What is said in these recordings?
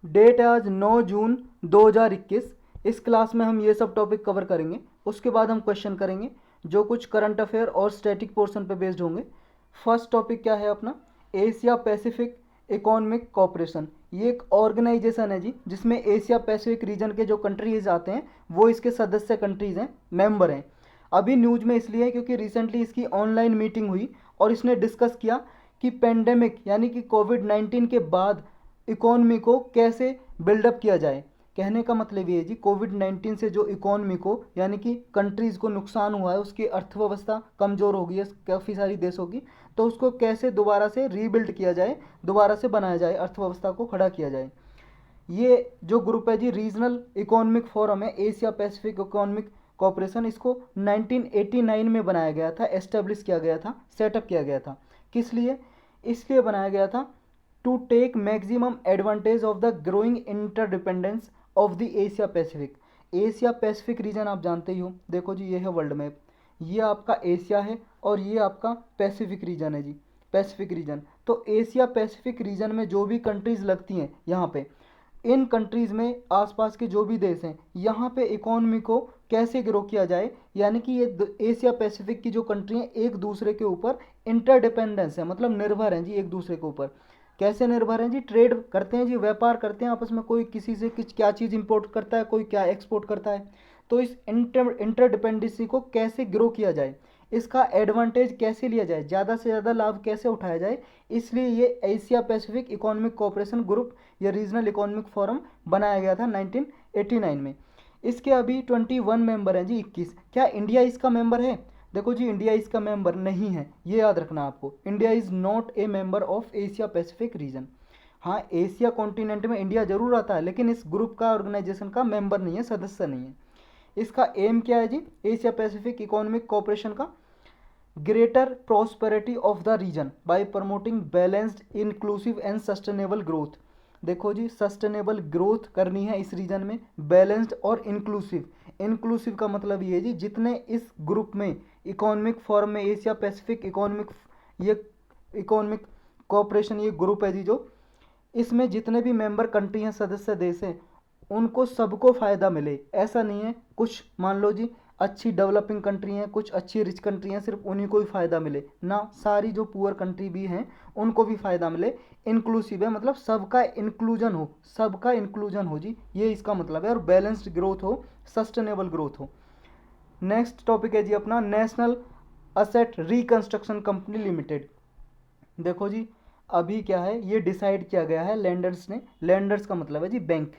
Date आज 9 जून 2021। इस class में हम ये सब टॉपिक कवर करेंगे। उसके बाद हम क्वेश्चन करेंगे जो कुछ करंट अफेयर और स्टैटिक पोर्शन पे बेस्ड होंगे। फर्स्ट टॉपिक क्या है अपना, एशिया पैसिफिक इकोनॉमिक कॉपरेशन। ये एक ऑर्गेनाइजेशन है जी, जिसमें एशिया पैसिफिक रीजन के जो कंट्रीज आते हैं वो इसके सदस्य कंट्रीज हैं, मेंबर हैं। अभी न्यूज में इसलिए है क्योंकि रिसेंटली इसकी ऑनलाइन मीटिंग हुई और इसने डिस्कस किया कि पेंडेमिक यानी कि कोविड-19 के बाद इकोनॉमी को कैसे बिल्डअप किया जाए। कहने का मतलब ये है जी, कोविड-19 से जो इकोनॉमी को यानी कि कंट्रीज़ को नुकसान हुआ है, उसकी अर्थव्यवस्था कमज़ोर हो गई है काफ़ी सारी देशों की, तो उसको कैसे दोबारा से रीबिल्ड किया जाए, दोबारा से बनाया जाए, अर्थव्यवस्था को खड़ा किया जाए। ये जो ग्रुप है जी, रीजनल इकोनॉमिक फोरम है, एशिया पैसिफिक इकोनॉमिक कॉपरेशन, इसको 1989 में बनाया गया था, एस्टेब्लिश किया गया था, सेटअप किया गया था। किस लिए? इसलिए बनाया गया था to take maximum advantage of the growing interdependence of the Asia Pacific. Asia Pacific region आप जानते ही हो, देखो जी ये है वर्ल्ड मैप, ये आपका एशिया है और ये आपका पैसिफिक रीजन है जी, पैसिफिक रीजन। तो एशिया पैसिफिक रीजन में जो भी कंट्रीज़ लगती हैं यहाँ पे, इन कंट्रीज़ में आसपास के जो भी देश हैं, यहाँ पे इकोनॉमी को कैसे ग्रो किया जाए, यानी कि ये एशिया पैसिफिक की जो कंट्री हैं एक दूसरे के ऊपर इंटरडिपेंडेंस है, मतलब निर्भर हैं जी एक दूसरे के ऊपर। कैसे निर्भर हैं जी? ट्रेड करते हैं जी, व्यापार करते हैं आपस में, कोई किसी से किस क्या चीज़ इंपोर्ट करता है, कोई क्या एक्सपोर्ट करता है। तो इस इंटरडिपेंडेंसी को कैसे ग्रो किया जाए, इसका एडवांटेज कैसे लिया जाए, ज़्यादा से ज़्यादा लाभ कैसे उठाया जाए, इसलिए ये Asia Pacific economic cooperation group या रीजनल इकोनॉमिक फोरम बनाया गया था 1989 में। इसके अभी 21 मेंबर हैं जी, 21। क्या इंडिया इसका मेंबर है? देखो जी, इंडिया इसका मेंबर नहीं है, ये याद रखना आपको। India is not a member of Asia Pacific reason. हाँ, एशिया कॉन्टिनेंट में इंडिया जरूर आता है, लेकिन इस ग्रुप का, ऑर्गेनाइजेशन का मेंबर नहीं है, सदस्य नहीं है। इसका एम क्या है जी, एशिया पैसिफिक इकोनॉमिक कोऑपरेशन का? Greater prosperity of the region by promoting balanced inclusive and sustainable growth. देखो जी, सस्टेनेबल ग्रोथ करनी है इस रीजन में, बैलेंस्ड और इंक्लूसिव। इंक्लूसिव का मतलब ये है जी, जितने इस ग्रुप में, इकोनॉमिक फोरम में, एशिया पैसिफिक इकोनॉमिक, ये इकोनॉमिक कोऑपरेशन ये ग्रुप है जी, जो इसमें जितने भी मेंबर कंट्री हैं, सदस्य देश हैं, उनको सबको फ़ायदा मिले। ऐसा नहीं है कुछ मान लो जी अच्छी डेवलपिंग कंट्री हैं, कुछ अच्छी रिच कंट्री हैं, सिर्फ उन्हीं को ही फ़ायदा मिले ना, सारी जो पुअर कंट्री भी हैं उनको भी फ़ायदा मिले। इंक्लूसिव है मतलब सबका इंक्लूजन हो, सबका इंक्लूजन हो जी, ये इसका मतलब है। और बैलेंस्ड ग्रोथ हो, सस्टेनेबल ग्रोथ हो। नेक्स्ट टॉपिक है जी अपना, national asset reconstruction company limited. देखो जी, अभी क्या है, ये डिसाइड किया गया है लेंडर्स ने। लेंडर्स का मतलब है जी बैंक,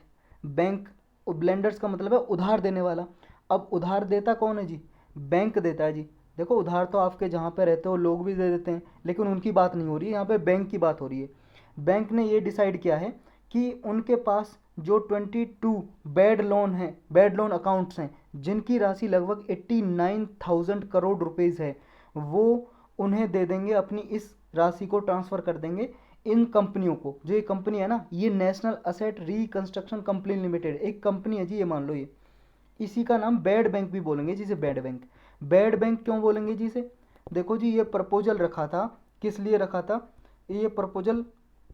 बैंक। लेंडर्स का मतलब है उधार देने वाला। अब उधार देता कौन है जी? बैंक देता है जी। देखो, उधार तो आपके जहाँ पे रहते हो लोग भी दे देते हैं, लेकिन उनकी बात नहीं हो रही है यहाँ पे, बैंक की बात हो रही है। बैंक ने ये डिसाइड किया है कि उनके पास जो 22 बैड लोन हैं, बैड लोन अकाउंट्स हैं, जिनकी राशि लगभग 89,000 करोड़ रुपीज़ है, वो उन्हें दे देंगे, अपनी इस राशि को ट्रांसफ़र कर देंगे इन कंपनियों को। जो ये कंपनी है ना, ये national asset reconstruction company limited एक कंपनी है जी, ये मान लो। ये इसी का नाम बैड बैंक भी बोलेंगे जिसे, बैड बैंक। बैड बैंक क्यों बोलेंगे जी इसे? देखो जी, ये प्रपोजल रखा था, किस लिए रखा था? ये प्रपोजल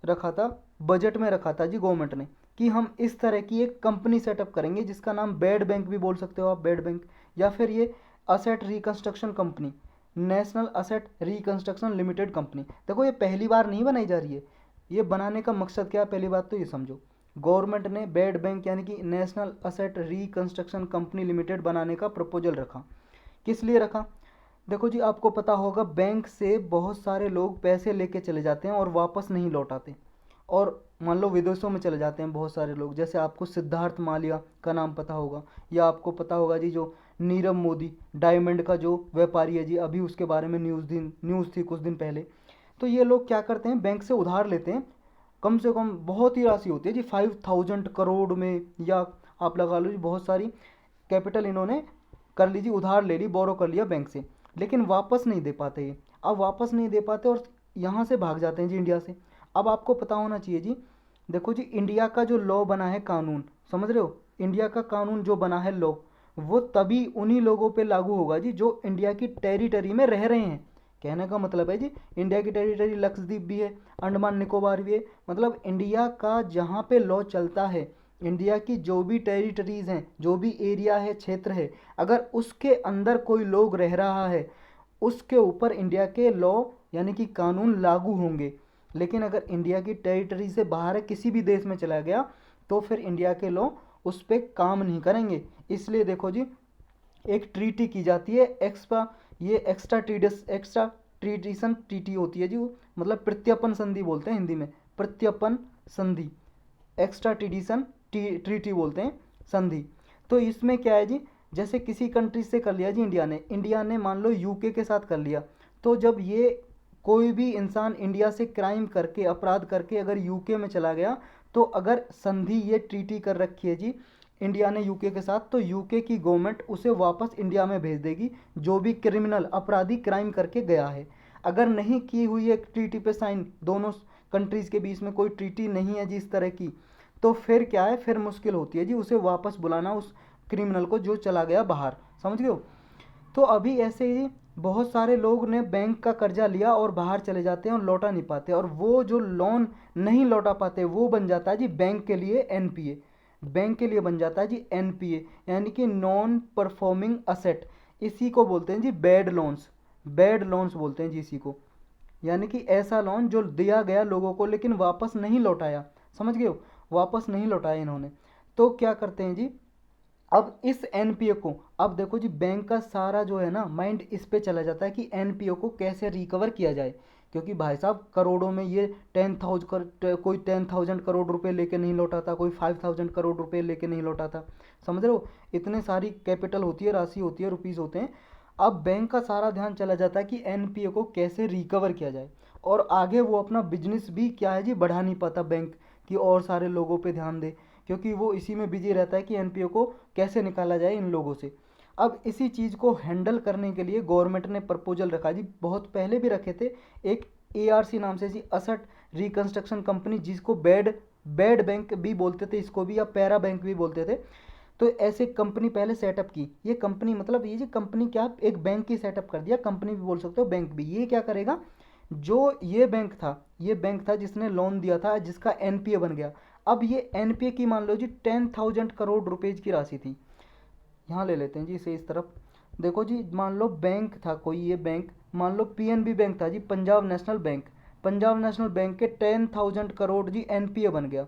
रखा था, बजट में रखा था जी गवर्नमेंट ने, कि हम इस तरह की एक कंपनी सेटअप करेंगे जिसका नाम बैड बैंक भी बोल सकते हो आप, बैड बैंक, या फिर ये asset reconstruction company, national asset reconstruction limited company. देखो, ये पहली बार नहीं बनाई जा रही है। ये बनाने का मकसद क्या है, पहली बात तो ये समझो। गवर्नमेंट ने बैड बैंक यानी कि national asset reconstruction company limited बनाने का प्रपोजल रखा। किस लिए रखा? देखो जी, आपको पता होगा बैंक से बहुत सारे लोग पैसे लेके चले जाते हैं और वापस नहीं लौटाते, और मान लो विदेशों में चले जाते हैं बहुत सारे लोग। जैसे आपको सिद्धार्थ मालिया का नाम पता होगा, या आपको पता होगा जी जो नीरव मोदी डायमंड का जो व्यापारी है जी, अभी उसके बारे में न्यूज़ थी कुछ दिन पहले। तो ये लोग क्या करते हैं, बैंक से उधार लेते हैं, कम से कम बहुत ही राशि होती है जी, 5,000 करोड़ में, या आप लगा लो जी बहुत सारी कैपिटल इन्होंने कर लीजिए, उधार ले ली, बोरो कर लिया बैंक से, लेकिन वापस नहीं दे पाते ये। अब वापस नहीं दे पाते और यहाँ से भाग जाते हैं जी, इंडिया से। अब आपको पता होना चाहिए जी, देखो जी, इंडिया का जो लॉ बना है, कानून, समझ रहे हो, इंडिया का कानून जो बना है लॉ, वो तभी उन्हीं लोगों पे लागू होगा जी जो इंडिया की टेरिटरी में रह रहे हैं। कहने का मतलब है जी इंडिया की टेरिटरी लक्षद्वीप भी है, अंडमान निकोबार भी है, मतलब इंडिया का जहाँ पे लॉ चलता है, इंडिया की जो भी टेरिटरीज हैं, जो भी एरिया है, क्षेत्र है, अगर उसके अंदर कोई लोग रह रहा है, उसके ऊपर इंडिया के लॉ यानी कि कानून लागू होंगे। लेकिन अगर इंडिया की टेरिटरी से बाहर किसी भी देश में चला गया तो फिर इंडिया के लॉ उस पर काम नहीं करेंगे। इसलिए देखो जी, एक ट्रीटी की जाती है ये एक्स्ट्रा ट्रीटिशन ट्रीटी होती है जी, वो मतलब प्रत्यर्पण संधि बोलते हैं हिंदी में, प्रत्यर्पण संधि, एक्स्ट्रा ट्रीटिशन ट्रीटी बोलते हैं संधि। तो इसमें क्या है जी, जैसे किसी कंट्री से कर लिया जी इंडिया ने मान लो यूके के साथ कर लिया, तो जब ये कोई भी इंसान इंडिया से क्राइम करके, अपराध करके अगर यूके में चला गया, तो अगर संधि ये ट्रीटी कर रखी है जी इंडिया ने यूके के साथ, तो यूके की गवर्नमेंट उसे वापस इंडिया में भेज देगी, जो भी क्रिमिनल अपराधी क्राइम करके गया है। अगर नहीं की हुई है ट्रीटी पे साइन, दोनों कंट्रीज के बीच में कोई ट्रीटी नहीं है जी इस तरह की, तो फिर क्या है, फिर मुश्किल होती है जी उसे वापस बुलाना, उस क्रिमिनल को जो चला गया बाहर, समझ गए हो। तो अभी ऐसे ही बहुत सारे लोग ने बैंक का कर्जा लिया और बाहर चले जाते हैं और लौटा नहीं पाते, और वो जो लोन नहीं लौटा पाते वो बन जाता है जी बैंक के लिए एनपीए, बैंक के लिए बन जाता है जी एनपीए, यानी कि नॉन परफॉर्मिंग असेट। इसी को बोलते हैं जी बैड लोन्स बोलते हैं जी इसी को, यानी कि ऐसा लोन जो दिया गया लोगों को लेकिन वापस नहीं लौटाया, समझ गए हो, वापस नहीं लौटाया इन्होंने। तो क्या करते हैं जी, अब इस एनपीए को, अब देखो जी बैंक का सारा जो है ना माइंड इस पे चला जाता है कि एनपीए को कैसे रिकवर किया जाए, क्योंकि भाई साहब करोड़ों में ये 10,000 कोई 10,000 करोड़ रुपए लेके नहीं लौटा था, कोई 5,000 करोड़ रुपए लेके नहीं लौटा था, समझ रहे हो, इतने सारी कैपिटल होती है, राशि होती है, रुपीज़ होते हैं। अब बैंक का सारा ध्यान चला जाता है कि एनपीए को कैसे रिकवर किया जाए, और आगे वो अपना बिजनेस भी क्या है जी बढ़ा नहीं पाता बैंक, कि और सारे लोगों पे ध्यान दे, क्योंकि वो इसी में बिजी रहता है कि एनपीओ को कैसे निकाला जाए इन लोगों से। अब इसी चीज़ को हैंडल करने के लिए गवर्नमेंट ने प्रपोजल रखा जी, बहुत पहले भी रखे थे, एक एआरसी नाम से जी, असेट रिकंस्ट्रक्शन कंपनी, जिसको बैड बैंक भी बोलते थे इसको भी, या पैरा बैंक भी बोलते थे। तो ऐसे कंपनी पहले सेटअप की, ये कंपनी मतलब ये जी कंपनी क्या, एक बैंक की सेटअप कर दिया, कंपनी भी बोल सकते हो बैंक भी। ये क्या करेगा, जो ये बैंक था जिसने लोन दिया था, जिसका एनपीए बन गया, अब ये एनपीए की मान लो जी 10,000 करोड़ रुपएज की राशि थी, यहाँ ले लेते हैं जी इसे इस तरफ। देखो जी मान लो बैंक था कोई, ये बैंक मान लो पीएनबी बैंक था जी, पंजाब नेशनल बैंक के 10,000 करोड़ जी एनपीए बन गया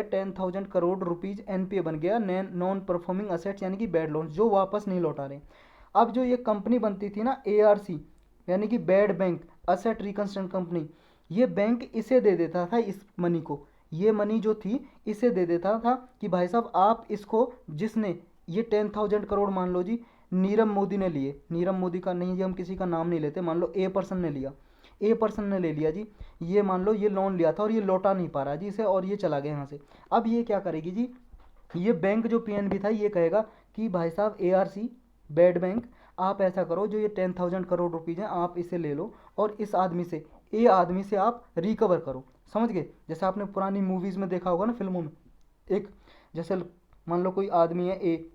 10,000 करोड़ रुपीज़ एनपीए बन गया, नॉन परफॉर्मिंग असेट्स, यानी कि बैड लोन्स जो वापस नहीं लौटा रहे। अब जो ये कंपनी बनती थी ना एआरसी, यानी कि bad bank asset reconstruction company, ये बैंक इसे दे देता था इस मनी को, ये मनी जो थी इसे दे देता था कि भाई साहब आप इसको, जिसने ये 10,000 करोड़ मान लो जी नीरव मोदी ने लिए, नीरव मोदी का नहीं जी, हम किसी का नाम नहीं लेते, मान लो ए पर्सन ने ले लिया जी, ये मान लो ये लोन लिया था और ये लौटा नहीं पा रहा जी इसे, और ये चला गया यहाँ से। अब ये क्या करेगी जी, ये बैंक जो पीएनबी था ये कहेगा कि भाई साहब एआरसी बैड बैंक, आप ऐसा करो, जो ये 10,000 करोड़ रुपीज़ हैं आप इसे ले लो और इस आदमी से आप रिकवर करो, समझ गए। जैसे आपने पुरानी मूवीज़ में देखा होगा ना, फिल्मों में, एक जैसे मान लो कोई आदमी है ए,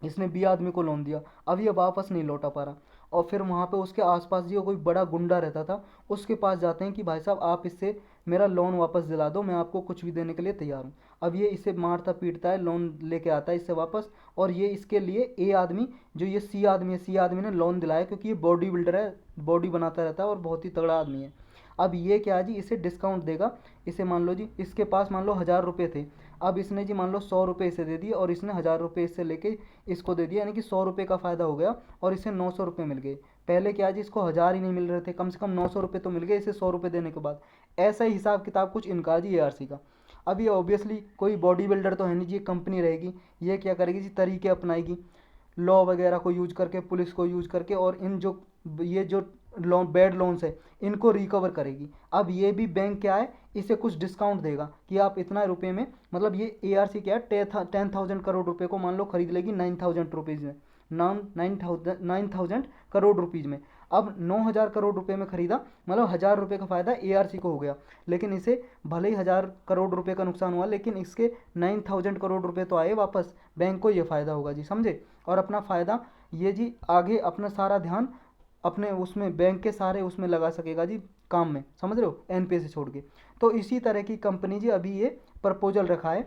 इसने बी आदमी को लोन दिया, अब ये वापस नहीं लौटा पा रहा, और फिर वहाँ पे उसके आसपास जो कोई बड़ा गुंडा रहता था उसके पास जाते हैं कि भाई साहब आप इससे मेरा लोन वापस दिला दो, मैं आपको कुछ भी देने के लिए तैयार हूँ। अब ये इसे मारता पीटता है, लोन लेके आता है इससे वापस, और ये इसके लिए ए आदमी, जो ये सी आदमी है, सी आदमी ने लोन दिलाया, क्योंकि ये बॉडी बिल्डर है, बॉडी बनाता रहता है और बहुत ही तगड़ा आदमी है। अब ये क्या जी इसे डिस्काउंट देगा, इसे मान लो जी इसके पास मान लो 1,000 रुपये थे, अब इसने जी मान लो 100 रुपये इसे दे दिए और इसने 1,000 रुपये इससे लेके इसको दे दिया, यानी कि 100 रुपये का फ़ायदा हो गया और इसे 900 रुपये मिल गए। पहले क्या जी इसको 1,000 ही नहीं मिल रहे थे, कम से कम 900 रुपये तो मिल गए इसे 100 रुपये देने के बाद। ऐसा ही हिसाब किताब कुछ इनका जी एआरसी का। अब ये ऑब्वियसली कोई बॉडी बिल्डर तो है नहीं जी, ये कंपनी रहेगी, ये क्या करेगी जी तरीके अपनाएगी, लॉ वगैरह को यूज करके, पुलिस को यूज करके, और इन जो ये जो लोन बैड लोन्स है इनको रिकवर करेगी। अब ये भी बैंक क्या है, इसे कुछ डिस्काउंट देगा कि आप इतना रुपये में, मतलब ये एआरसी क्या है 10,000 करोड़ रुपए को मान लो खरीद लेगी 9,000 रुपीज़ में, 9,000 करोड़ रुपीज़ में। अब 9,000 करोड़ रुपए में खरीदा, मतलब 1,000 रुपये का फ़ायदा एआरसी को हो गया, लेकिन इसे भले ही 1,000 करोड़ रुपए का नुकसान हुआ, लेकिन इसके 9,000 करोड़ रुपए तो आए वापस, बैंक को ये फ़ायदा होगा जी, समझे। और अपना फ़ायदा ये जी आगे अपना सारा ध्यान अपने उसमें बैंक के सारे उसमें लगा सकेगा जी काम में, समझ रहे हो, एनपीए से छोड़ के। तो इसी तरह की कंपनी जी अभी ये प्रपोजल रखा है।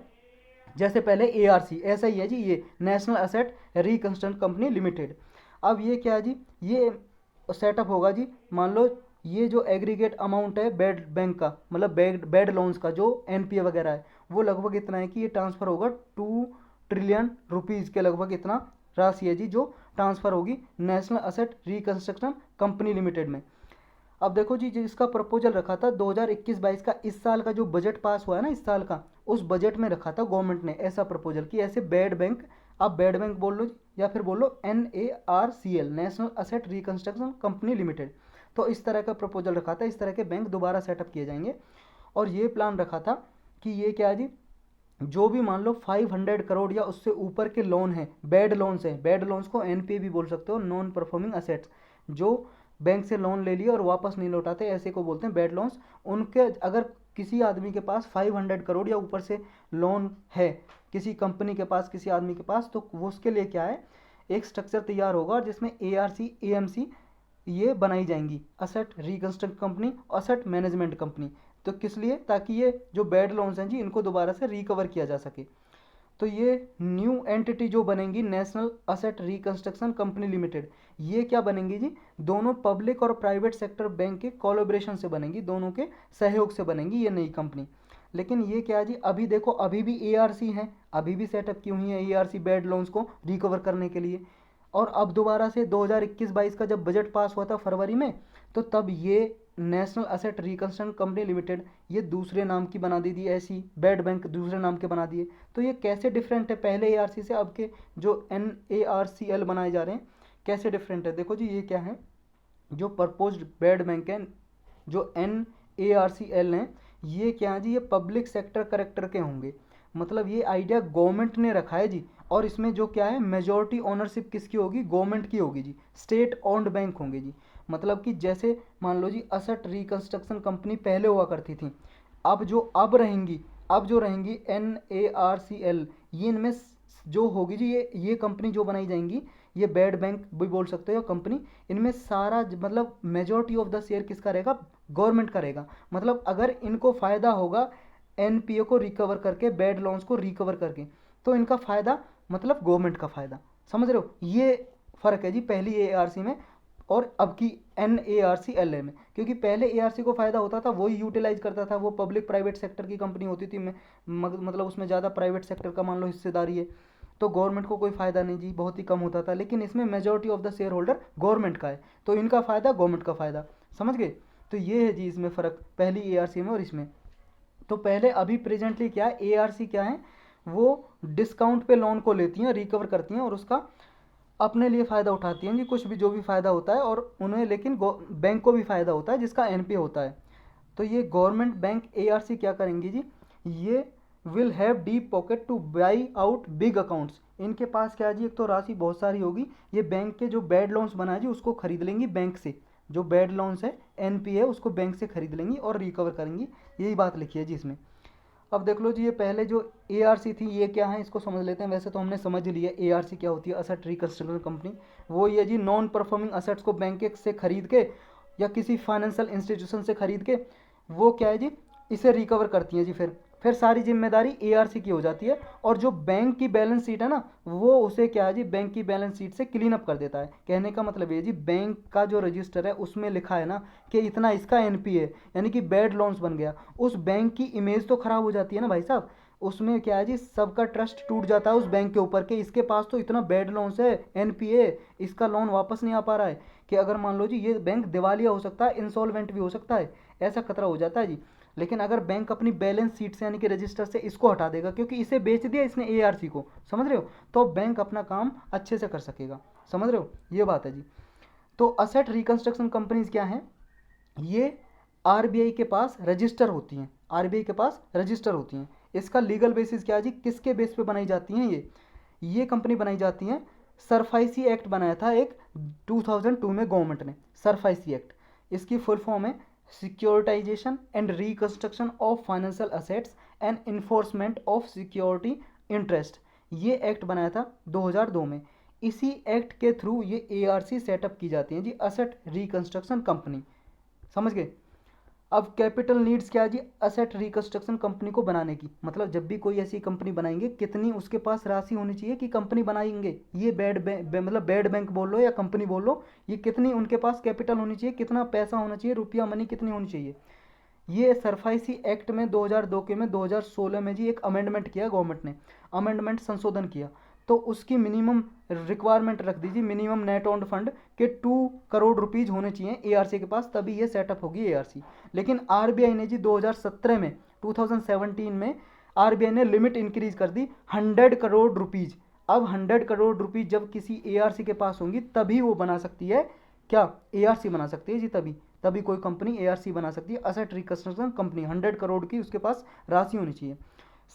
जैसे पहले एआरसी, ऐसा ही है जी, ये national asset reconstruction company limited. अब ये क्या है जी, ये सेटअप होगा जी, मान लो ये जो एग्रीगेट अमाउंट है बेड बैंक का, मतलब बेड लोन्स का जो एनपीए वगैरह है, वो लगभग इतना है कि ये ट्रांसफ़र होगा 2 ट्रिलियन रुपीज़ के लगभग, इतना राशि है जी जो ट्रांसफ़र होगी national asset reconstruction company limited में। अब देखो जी, जिसका प्रपोजल रखा था 2021-22 का, इस साल का जो बजट पास हुआ है ना इस साल का, उस बजट में रखा था गवर्नमेंट ने ऐसा प्रपोजल कि ऐसे बेड बैंक, आप बेड बैंक बोल लो या फिर बोल लो NARCL, national asset reconstruction company limited. तो इस तरह का प्रपोजल रखा था, इस तरह के बैंक दोबारा सेटअप किए जाएंगे। और ये प्लान रखा था कि ये क्या है जी, जो भी मान लो 500 करोड़ या उससे ऊपर के लोन हैं, बेड लोन्स हैं, बेड लोन्स को एनपीए भी बोल सकते हो, नॉन परफॉर्मिंग असेट्स, जो बैंक से लोन ले लिए और वापस नहीं लौटाते, ऐसे को बोलते हैं बेड लोन्स। उनके अगर किसी आदमी के पास 500 करोड़ या ऊपर से लोन है, किसी कंपनी के पास, किसी आदमी के पास, तो वो उसके लिए क्या है, एक स्ट्रक्चर तैयार होगा और जिसमें एआरसी एएमसी ये बनाई जाएंगी, asset reconstruct company, asset management company. तो किस लिए, ताकि ये जो बेड लोन्स हैं जी इनको दोबारा से रिकवर किया जा सके। तो ये न्यू एंटिटी जो बनेंगी national asset reconstruction company limited, ये क्या बनेंगी जी, दोनों पब्लिक और प्राइवेट सेक्टर बैंक के कोलैबोरेशन से बनेंगी, दोनों के सहयोग से बनेंगी ये नई कंपनी। लेकिन ये क्या जी, अभी देखो अभी भी एआरसी हैं, अभी भी सेटअप की हुई है एआरसी बेड लोन्स को रिकवर करने के लिए। और अब दोबारा से 2021-22 का जब बजट पास हुआ था फरवरी में, तो तब ये national asset reconstruction company limited ये दूसरे नाम की बना दी थी, ऐसी बेड बैंक दूसरे नाम के बना दिए। तो ये कैसे डिफरेंट है पहले एआरसी से, अब के जो NARCL बनाए जा रहे हैं कैसे डिफरेंट है। देखो जी, ये क्या है, जो प्रपोज्ड बेड बैंक है जो NARCL हैं, ये क्या है जी, ये पब्लिक सेक्टर करेक्टर के होंगे, मतलब ये आइडिया गवर्नमेंट ने रखा है जी। और इसमें जो क्या है, मेजॉरिटी ओनरशिप किसकी होगी, गवर्नमेंट की होगी जी, स्टेट ओन्ड बैंक होंगे जी। मतलब कि जैसे मान लो जी असेट रिकंस्ट्रक्शन कंपनी पहले हुआ करती थी, अब जो रहेंगी NARCL, ये इनमें जो होगी जी, ये कंपनी जो बनाई जाएंगी, ये बेड बैंक भी बोल सकते हो या कंपनी, इनमें सारा मतलब मेजॉरिटी ऑफ द शेयर किसका रहेगा, गवर्नमेंट का रहेगा। मतलब अगर इनको फ़ायदा होगा एनपीए को रिकवर करके, बेड लोन्स को रिकवर करके, तो इनका फ़ायदा मतलब गवर्नमेंट का फ़ायदा, समझ रहे हो, ये फ़र्क है जी पहली एआरसी में और अब की NARCL में। क्योंकि पहले एआरसी को फ़ायदा होता था, वही यूटिलाइज करता था, वो पब्लिक प्राइवेट सेक्टर की कंपनी होती थी, मतलब उसमें ज़्यादा प्राइवेट सेक्टर का मान लो हिस्सेदारी है, तो गवर्नमेंट को कोई फ़ायदा नहीं जी, बहुत ही कम होता था। लेकिन इसमें majority of the share holder government का है, तो इनका फ़ायदा गवर्नमेंट का फ़ायदा, समझ गए। तो ये है जी इसमें फ़र्क पहली एआरसी में और इसमें। तो पहले अभी प्रेजेंटली क्या है, एआरसी क्या है, वो डिस्काउंट पे लोन को लेती हैं, रिकवर करती हैं और उसका अपने लिए फ़ायदा उठाती हैं जी, कुछ भी जो भी फ़ायदा होता है, और उन्हें लेकिन बैंक को भी फ़ायदा होता है जिसका एनपीए होता है। तो ये गवर्नमेंट बैंक एआरसी क्या करेंगी जी, ये will have deep pocket two by out big accounts. इनके पास क्या है जी, एक तो राशि बहुत सारी होगी, ये बैंक के जो बेड लोन्स बनाए जी उसको खरीद लेंगी बैंक से, जो बेड लोन्स है एनपीए उसको बैंक से खरीद लेंगी और रिकवर करेंगी, यही बात लिखी है जी इसमें। अब देख लो जी, ये पहले जो एआरसी थी ये क्या है, इसको समझ लेते हैं। वैसे तो हमने समझ लिया एआरसी क्या होती है, असेट रिकंस्ट्रक्शन कंपनी। वो ये जी नॉन परफॉर्मिंग असेट्स को बैंक से खरीद के या किसी फाइनेंशियल इंस्टीट्यूशन से खरीद के वो क्या है जी, इसे रिकवर करती है जी। फिर सारी जिम्मेदारी एआरसी की हो जाती है, और जो बैंक की बैलेंस शीट है ना, वो उसे क्या है जी, बैंक की बैलेंस शीट से क्लीन अप कर देता है। कहने का मतलब ये जी, बैंक का जो रजिस्टर है उसमें लिखा है ना कि इतना इसका एनपीए, यानी कि बेड लोन्स बन गया, उस बैंक की इमेज तो खराब हो जाती है ना भाई साहब। उसमें क्या है जी, सबका ट्रस्ट टूट जाता है उस बैंक के ऊपर के, इसके पास तो इतना बेड लोन्स है, एनपीए, इसका लोन वापस नहीं आ पा रहा है, कि अगर मान लो जी ये बैंक दिवालिया हो सकता है, इंसॉल्वेंट भी हो सकता है, ऐसा खतरा हो जाता है जी। लेकिन अगर बैंक अपनी बैलेंस शीट से यानी कि रजिस्टर से इसको हटा देगा, क्योंकि इसे बेच दिया इसने एआरसी को, समझ रहे हो, तो बैंक अपना काम अच्छे से कर सकेगा, समझ रहे हो, ये बात है जी। तो असेट रिकंस्ट्रक्शन कंपनीज क्या हैं, ये आरबीआई के पास रजिस्टर होती हैं, आरबीआई के पास रजिस्टर होती हैं। इसका लीगल बेसिस क्या है जी, किसके बेस पे बनाई जाती हैं, ये कंपनी बनाई जाती हैं, सरफाइसी एक्ट बनाया था एक 2002 में गवर्नमेंट ने, सरफाइसी एक्ट, इसकी फुल फॉर्म है securitisation and reconstruction of financial assets and enforcement of security interest. ये एक्ट बनाया था 2002 में। इसी एक्ट के थ्रू ये एआरसी सेटअप की जाती है जी, असेट रिकंस्ट्रक्शन कंपनी। समझ गए। अब कैपिटल नीड्स क्या है जी, असेट रिकंस्ट्रक्शन कंपनी को बनाने की, मतलब जब भी कोई ऐसी कंपनी बनाएंगे कितनी उसके पास राशि होनी चाहिए कि कंपनी बनाएंगे, ये मतलब बेड बैंक बोल लो या कंपनी बोल लो, ये कितनी उनके पास कैपिटल होनी चाहिए, कितना पैसा होना चाहिए, रुपया मनी कितनी होनी चाहिए। ये सरफाइसी एक्ट में 2002 के में 2016 में जी एक अमेंडमेंट किया गवर्नमेंट ने, अमेंडमेंट संशोधन किया, तो उसकी मिनिमम रिक्वायरमेंट रख दीजिए, मिनिमम नेट ऑन फंड के 2 करोड़ रुपीज होने चाहिए एआरसी के पास, तभी ये सेटअप होगी एआरसी। लेकिन आरबीआई ने जी 2017 में 2017 में आरबीआई ने लिमिट इंक्रीज कर दी 100 करोड़ रुपीज। अब 100 करोड़ रुपीज जब किसी एआरसी के पास होंगी तभी वो बना सकती है, क्या एआरसी बना सकती है जी, तभी तभी कोई कंपनी एआरसी बना सकती है, असेट रिकंस्ट्रक्शन कंपनी। 100 करोड़ की उसके पास राशि होनी चाहिए।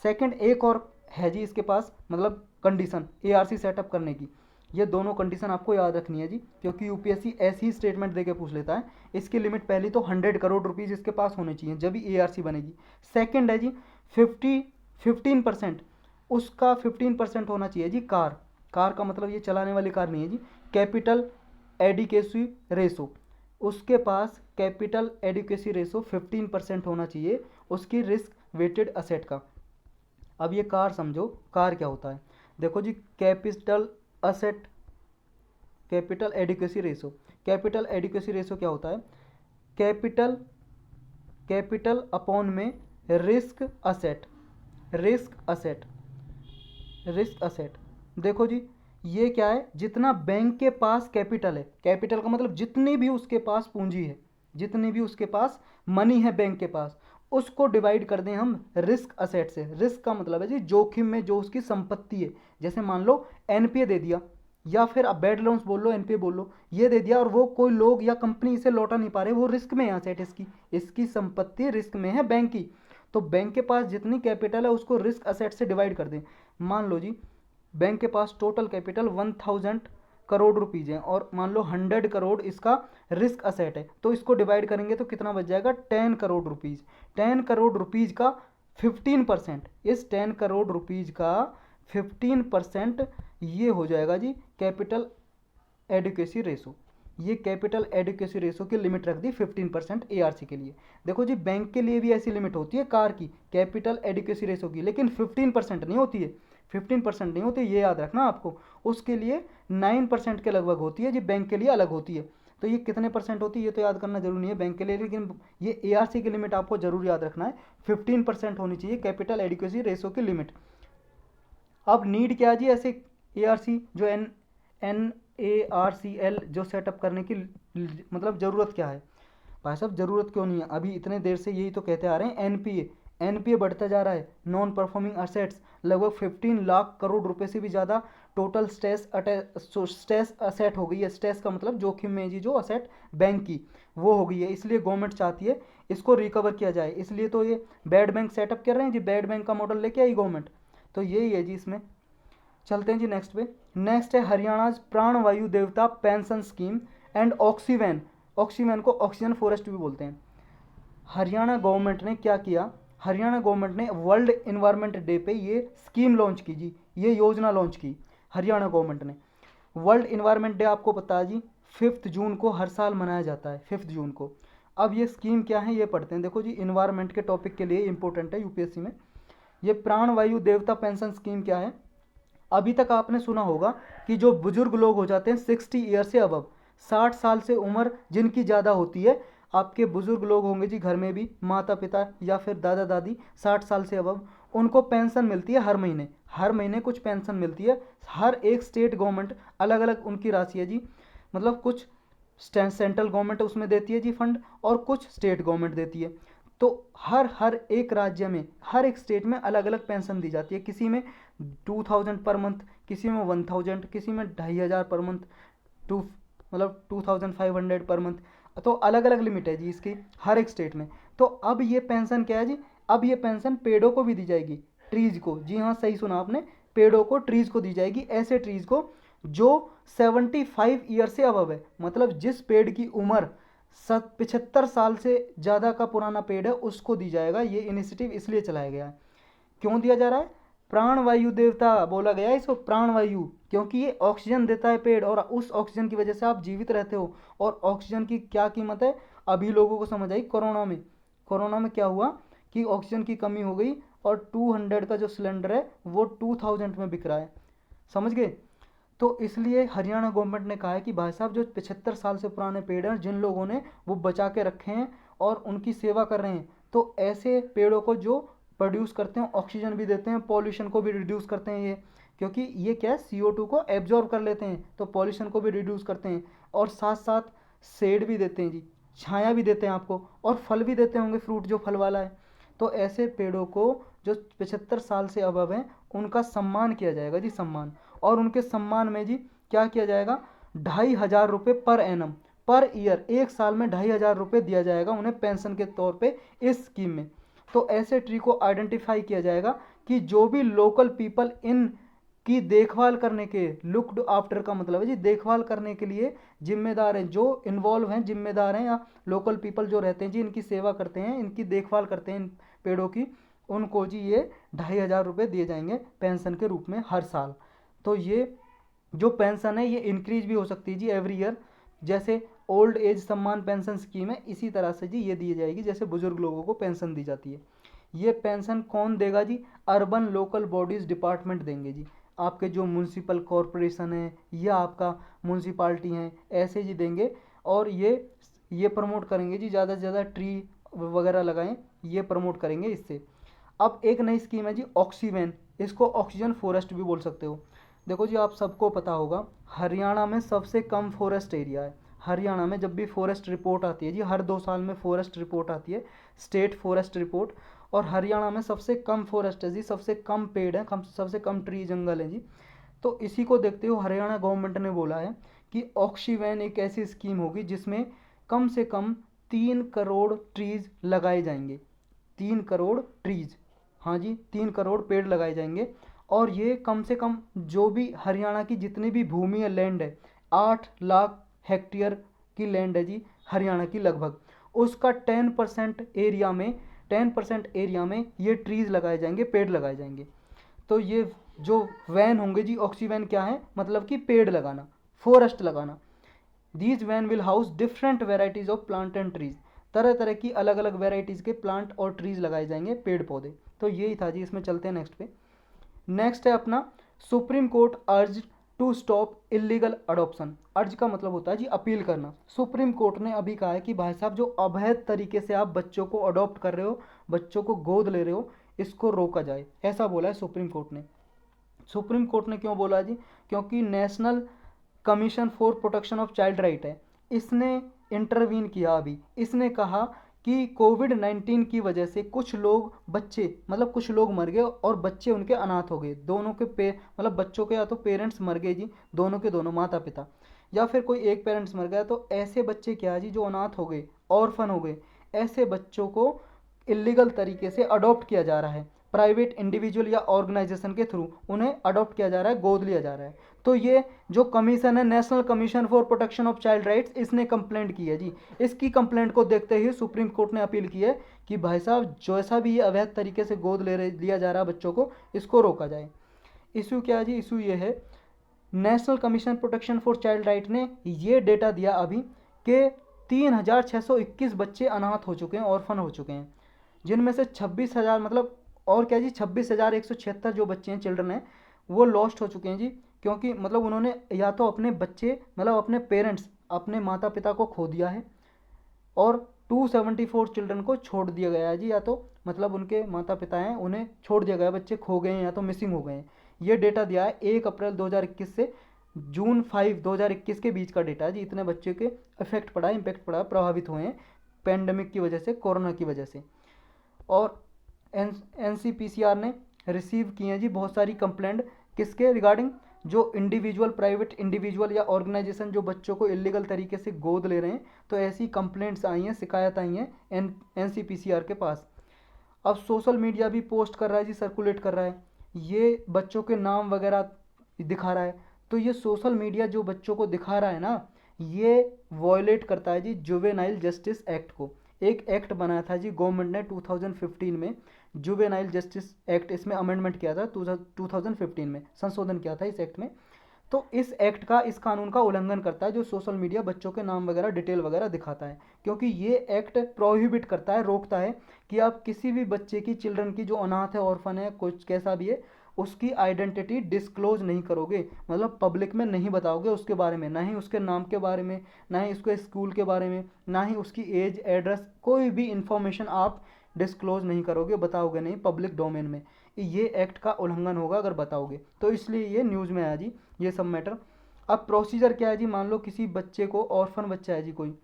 सेकंड एक और है जी इसके पास, मतलब कंडीशन एआरसी सेटअप करने की, ये दोनों कंडीशन आपको याद रखनी है जी, क्योंकि यूपीएससी ऐसी ही स्टेटमेंट देके पूछ लेता है। इसकी लिमिट पहली तो 100 करोड़ रुपीज़ इसके पास होने चाहिए जब भी एआरसी बनेगी। सेकंड है जी 15% उसका 15% होना चाहिए जी कार, कार का मतलब ये चलाने वाली कार नहीं है जी, कैपिटल एडिक्वेसी रेशो, उसके पास कैपिटल एडिक्वेसी रेशो 15% होना चाहिए उसकी रिस्क वेटेड असेट का। अब ये कार समझो, कार क्या होता है, देखो जी capital asset, capital adequacy ratio, capital adequacy ratio क्या होता है, कैपिटल कैपिटल अपॉन में risk asset, risk asset, risk asset. देखो जी ये क्या है, जितना बैंक के पास कैपिटल है, कैपिटल का मतलब जितनी भी उसके पास पूंजी है, जितनी भी उसके पास मनी है बैंक के पास, उसको डिवाइड कर दें हम रिस्क असेट से। रिस्क का मतलब है जी जोखिम में जो उसकी संपत्ति है, जैसे मान लो एनपीए दे दिया, या फिर आप बैड लोन्स बोल लो, एनपीए बोल लो, ये दे दिया और वो कोई लोग या कंपनी इसे लौटा नहीं पा रहे, वो रिस्क में है असेट, इसकी संपत्ति रिस्क में है बैंक की, तो बैंक के पास जितनी कैपिटल है उसको रिस्क असेट से डिवाइड कर दें। मान लो जी बैंक के पास टोटल कैपिटल 1000 करोड़ रुपीज़ है और मान लो 100 करोड़ इसका रिस्क असेट है, तो इसको डिवाइड करेंगे तो कितना बच जाएगा, 10 करोड़ रुपीज़। 10 करोड़ रुपीज़ का 15%, इस 10 करोड़ रुपीज़ का 15% ये हो जाएगा जी कैपिटल एडिक्वेसी रेशो। ये कैपिटल एडिक्वेसी रेशो की लिमिट रख दी 15% एआरसी के लिए। देखो जी बैंक के लिए भी ऐसी लिमिट होती है कार की, कैपिटल एडिक्वेसी रेशो की, लेकिन 15% नहीं होती है, 15% नहीं होती, ये याद रखना आपको। उसके लिए 9% के लगभग होती है जी, बैंक के लिए अलग होती है। तो ये कितने परसेंट होती है ये तो याद करना जरूरी नहीं है बैंक के लिए, लेकिन ये एआरसी की लिमिट आपको जरूर याद रखना है, 15% होनी चाहिए कैपिटल एडिक्वेसी रेशो की लिमिट। अब नीड क्या है जी ऐसे एआरसी जो NARCL जो सेटअप करने की मतलब ज़रूरत क्या है भाई साहब, ज़रूरत क्यों नहीं है, अभी इतने देर से यही तो कहते आ रहे हैं। एनपीए बढ़ता जा रहा है, नॉन परफॉर्मिंग असेट्स लगभग 15 लाख करोड़ रुपए से भी ज़्यादा, टोटल स्ट्रेस असेट हो गई है, स्ट्रेस का मतलब जोखिम में जी जो असेट बैंक की वो हो गई है, इसलिए गवर्नमेंट चाहती है इसको रिकवर किया जाए, इसलिए तो ये बैड बैंक सेटअप कर रहे हैं जी, बैड बैंक का मॉडल लेके आई गवर्नमेंट, तो यही है जी इसमें। चलते हैं जी नेक्स्ट पे। नेक्स्ट है हरियाणा प्राणवायु देवता पेंशन स्कीम एंड ऑक्सीवैन, ऑक्सीवैन को ऑक्सीजन फॉरेस्ट भी बोलते हैं। हरियाणा गवर्नमेंट ने क्या किया, हरियाणा गवर्नमेंट ने वर्ल्ड इन्वायरमेंट डे पे ये स्कीम लॉन्च की जी, ये योजना लॉन्च की हरियाणा गवर्नमेंट ने। वर्ल्ड इन्वायरमेंट डे आपको पता है जी 5 जून को हर साल मनाया जाता है, 5 जून को। अब ये स्कीम क्या है ये पढ़ते हैं। देखो जी इन्वायरमेंट के टॉपिक के लिए इंपॉर्टेंट है यूपीएससी में। ये प्राणवायु देवता पेंशन स्कीम क्या है, अभी तक आपने सुना होगा कि जो बुजुर्ग लोग हो जाते हैं 60 ईयर से अबव, 60 साल से उम्र जिनकी ज़्यादा होती है, आपके बुजुर्ग लोग होंगे जी घर में भी, माता पिता या फिर दादा दादी 60 साल से अबव, उनको पेंशन मिलती है हर महीने, हर महीने कुछ पेंशन मिलती है। हर एक स्टेट गवर्नमेंट अलग अलग उनकी राशि है जी, मतलब कुछ सेंट्रल गवर्नमेंट उसमें देती है जी फंड और कुछ स्टेट गवर्नमेंट देती है। तो हर एक राज्य में, हर एक स्टेट में अलग अलग पेंशन दी जाती है, किसी में 2000 पर मंथ, किसी में 1000, किसी में 2500 पर मंथ, मतलब 2500 पर मंथ, तो अलग अलग लिमिट है जी इसकी हर एक स्टेट में। तो अब ये पेंशन क्या है जी, अब ये पेंशन पेड़ों को भी दी जाएगी, ट्रीज को, जी हाँ सही सुना आपने, पेड़ों को ट्रीज को दी जाएगी, ऐसे ट्रीज को जो 75 ईयर से अबव है, मतलब जिस पेड़ की उम्र 75 साल से ज़्यादा का पुराना पेड़ है उसको दी जाएगा। ये इनिशिएटिव इसलिए चलाया गया है, क्यों दिया जा रहा है, प्राणवायु देवता बोला गया है इसको, प्राणवायु, क्योंकि ये ऑक्सीजन देता है पेड़, और उस ऑक्सीजन की वजह से आप जीवित रहते हो। और ऑक्सीजन की क्या कीमत है, अभी लोगों को समझ आई कोरोना में क्या हुआ कि ऑक्सीजन की कमी हो गई, और 200 का जो सिलेंडर है वो 2000 में बिक रहा है, समझ गए। तो इसलिए हरियाणा गवर्नमेंट ने कहा है कि भाई साहब जो 75 साल से पुराने पेड़ हैं, जिन लोगों ने वो बचा के रखे हैं और उनकी सेवा कर रहे हैं, तो ऐसे पेड़ों को जो प्रोड्यूस करते हैं, ऑक्सीजन भी देते हैं, पॉल्यूशन को भी रिड्यूस करते हैं ये, क्योंकि ये क्या है, CO2 को एब्जॉर्ब कर लेते हैं, तो पॉल्यूशन को भी रिड्यूस करते हैं, और साथ साथ शेड भी देते हैं जी, छाया भी देते हैं आपको, और फल भी देते होंगे, फ्रूट जो फल वाला है। तो ऐसे पेड़ों को जो 75 साल से अबव हैं उनका सम्मान किया जाएगा जी, सम्मान। और उनके सम्मान में जी क्या किया जाएगा, 2500 रुपये पर एनम, पर ईयर, एक साल में 2500 रुपये दिया जाएगा उन्हें पेंशन के तौर पे इस स्कीम में। तो ऐसे ट्री को आइडेंटिफाई किया जाएगा कि जो भी लोकल पीपल इन की देखभाल करने के, लुक्ड आफ्टर का मतलब है जी देखभाल करने के लिए जिम्मेदार हैं, जो इन्वॉल्व हैं, जिम्मेदार हैं, या लोकल पीपल जो रहते हैं जी, इनकी सेवा करते हैं, इनकी देखभाल करते हैं इन पेड़ों की, उनको जी ये 2500 रुपये दिए जाएंगे पेंशन के रूप में हर साल। तो ये जो पेंशन है ये इंक्रीज भी हो सकती है जी एवरी ईयर, जैसे ओल्ड एज सम्मान पेंशन स्कीम है, इसी तरह से जी ये दी जाएगी जैसे बुजुर्ग लोगों को पेंशन दी जाती है। ये पेंशन कौन देगा जी, अर्बन लोकल बॉडीज़ डिपार्टमेंट देंगे जी, आपके जो म्यूनसिपल कॉरपोरेशन है या आपका म्यूनसिपाल्टी हैं ऐसे जी देंगे। और ये प्रमोट करेंगे जी, ज़्यादा से ज़्यादा ट्री वगैरह लगाएं, ये प्रमोट करेंगे इससे। अब एक नई स्कीम है जी ऑक्सीवैन, इसको ऑक्सीजन फॉरेस्ट भी बोल सकते हो। देखो जी आप सबको पता होगा हरियाणा में सबसे कम फॉरेस्ट एरिया है। हरियाणा में जब भी फॉरेस्ट रिपोर्ट आती है जी, हर 2 साल में फॉरेस्ट रिपोर्ट आती है, स्टेट फॉरेस्ट रिपोर्ट, और हरियाणा में सबसे कम फॉरेस्ट है जी, सबसे कम पेड़ है, सबसे कम ट्री जंगल है जी। तो इसी को देखते हुए हरियाणा गवर्नमेंट ने बोला है कि ऑक्सीवैन एक ऐसी स्कीम होगी जिसमें कम से कम 3 करोड़ ट्रीज लगाए जाएंगे, 3 करोड़ ट्रीज, हाँ जी 3 करोड़ पेड़ लगाए जाएंगे। और ये कम से कम जो भी हरियाणा की जितनी भी भूमि है, लैंड है, 8 लाख हेक्टेयर की लैंड है जी हरियाणा की लगभग, उसका 10% एरिया में ये ट्रीज लगाए जाएंगे, पेड़ लगाए जाएंगे। तो ये जो वैन होंगे जी, ऑक्सीवैन क्या है, मतलब कि पेड़ लगाना, फॉरेस्ट लगाना। These van will house different varieties of plant and trees, तरह तरह की अलग अलग वेराइटीज़ के प्लांट और ट्रीज लगाए जाएंगे, पेड़ पौधे। तो यही था जी, इसमें चलते हैं नेक्स्ट पे। नेक्स्ट है अपना Supreme Court urge to stop illegal adoption. Urge का मतलब होता है जी अपील करना। सुप्रीम कोर्ट ने अभी कहा है कि भाई साहब जो अवैध तरीके से आप बच्चों को अडॉप्ट कर रहे हो, बच्चों को गोद ले रहे हो, इसको रोका जाए, ऐसा बोला है सुप्रीम कोर्ट ने। सुप्रीम कोर्ट ने क्यों बोला जी, क्योंकि national commission for protection of child right है, इसने इंटरवीन किया अभी। इसने कहा कि कोविड-19 की वजह से कुछ लोग बच्चे, मतलब कुछ लोग मर गए और बच्चे उनके अनाथ हो गए, दोनों के मतलब बच्चों के या तो पेरेंट्स मर गए जी, दोनों के दोनों माता पिता, या फिर कोई एक पेरेंट्स मर गया, तो ऐसे बच्चे क्या है जी जो अनाथ हो गए, ऑर्फन हो गए, ऐसे बच्चों को इलीगल तरीके से अडॉप्ट किया जा रहा है, प्राइवेट इंडिविजुअल या ऑर्गेनाइजेशन के थ्रू उन्हें अडॉप्ट किया जा रहा है, गोद लिया जा रहा है। तो ये जो कमीशन है, national commission for protection of child rights, इसने कंप्लेंट की है जी। इसकी कंप्लेंट को देखते हुए सुप्रीम कोर्ट ने अपील की है कि भाई साहब जैसा भी ये अवैध तरीके से गोद लिया जा रहा है बच्चों को, इसको रोका जाए। इशू क्या है जी, इशू ये है, national commission protection for child right ने ये डेटा दिया अभी कि 3621 बच्चे अनाथ हो चुके हैं, ऑर्फन हो चुके हैं, जिनमें से 26,000 मतलब और क्या जी 26,176 जो बच्चे हैं, चिल्ड्रन हैं, वो लॉस्ट हो चुके हैं जी, क्योंकि मतलब उन्होंने या तो अपने बच्चे मतलब अपने पेरेंट्स, अपने माता पिता को खो दिया है, और 274 चिल्ड्रन को छोड़ दिया गया है जी, या तो मतलब उनके माता पिता हैं उन्हें छोड़ दिया गया, बच्चे खो गए हैं या तो मिसिंग हो गए हैं। ये डेटा दिया है 1 अप्रैल 2021 से जून 5 2021 के बीच का डेटा है जी। इतने बच्चे के इफेक्ट पड़ा है, इम्पैक्ट पड़ा है, प्रभावित हुए हैं पेंडेमिक की वजह से, कोरोना की वजह से। और NCPCR ने रिसीव किए हैं जी बहुत सारी कंप्लेंट, किसके रिगार्डिंग, जो इंडिविजुअल, प्राइवेट इंडिविजुअल या ऑर्गेनाइजेशन जो बच्चों को इलीगल तरीके से गोद ले रहे हैं, तो ऐसी कंप्लेंट्स आई हैं, शिकायत आई हैं NCPCR के पास। अब सोशल मीडिया भी पोस्ट कर रहा है जी, सर्कुलेट कर रहा है, ये बच्चों के नाम वगैरह दिखा रहा है। तो ये सोशल मीडिया जो बच्चों को दिखा रहा है ना, ये वॉयलेट करता है जी जुवेनाइल जस्टिस एक्ट को। एक एक्ट बनाया था जी गवर्नमेंट ने 2015 में, जुवेनाइल जस्टिस एक्ट, इसमें अमेंडमेंट किया था 2015 में, संशोधन किया था इस एक्ट में। तो इस एक्ट का, इस कानून का उल्लंघन करता है जो सोशल मीडिया बच्चों के नाम वगैरह डिटेल वगैरह दिखाता है, क्योंकि ये एक्ट प्रोहिबिट करता है, रोकता है कि आप किसी भी बच्चे की, चिल्ड्रन की, जो अनाथ है, ऑर्फन है, कुछ कैसा भी है, उसकी आइडेंटिटी डिस्क्लोज नहीं करोगे, मतलब पब्लिक में नहीं बताओगे उसके बारे में, ना ही उसके नाम के बारे में, ना ही उसके स्कूल के बारे में, ना ही उसकी एज, एड्रेस, कोई भी इंफॉर्मेशन आप डिस्क्लोज नहीं करोगे, बताओगे नहीं पब्लिक डोमेन में। ये एक्ट का उल्लंघन होगा अगर बताओगे, तो इसलिए ये न्यूज़ में आया जी ये सब मैटर। अब प्रोसीजर क्या है जी, मान लो किसी बच्चे को, ऑर्फन बच्चा है जी कोई,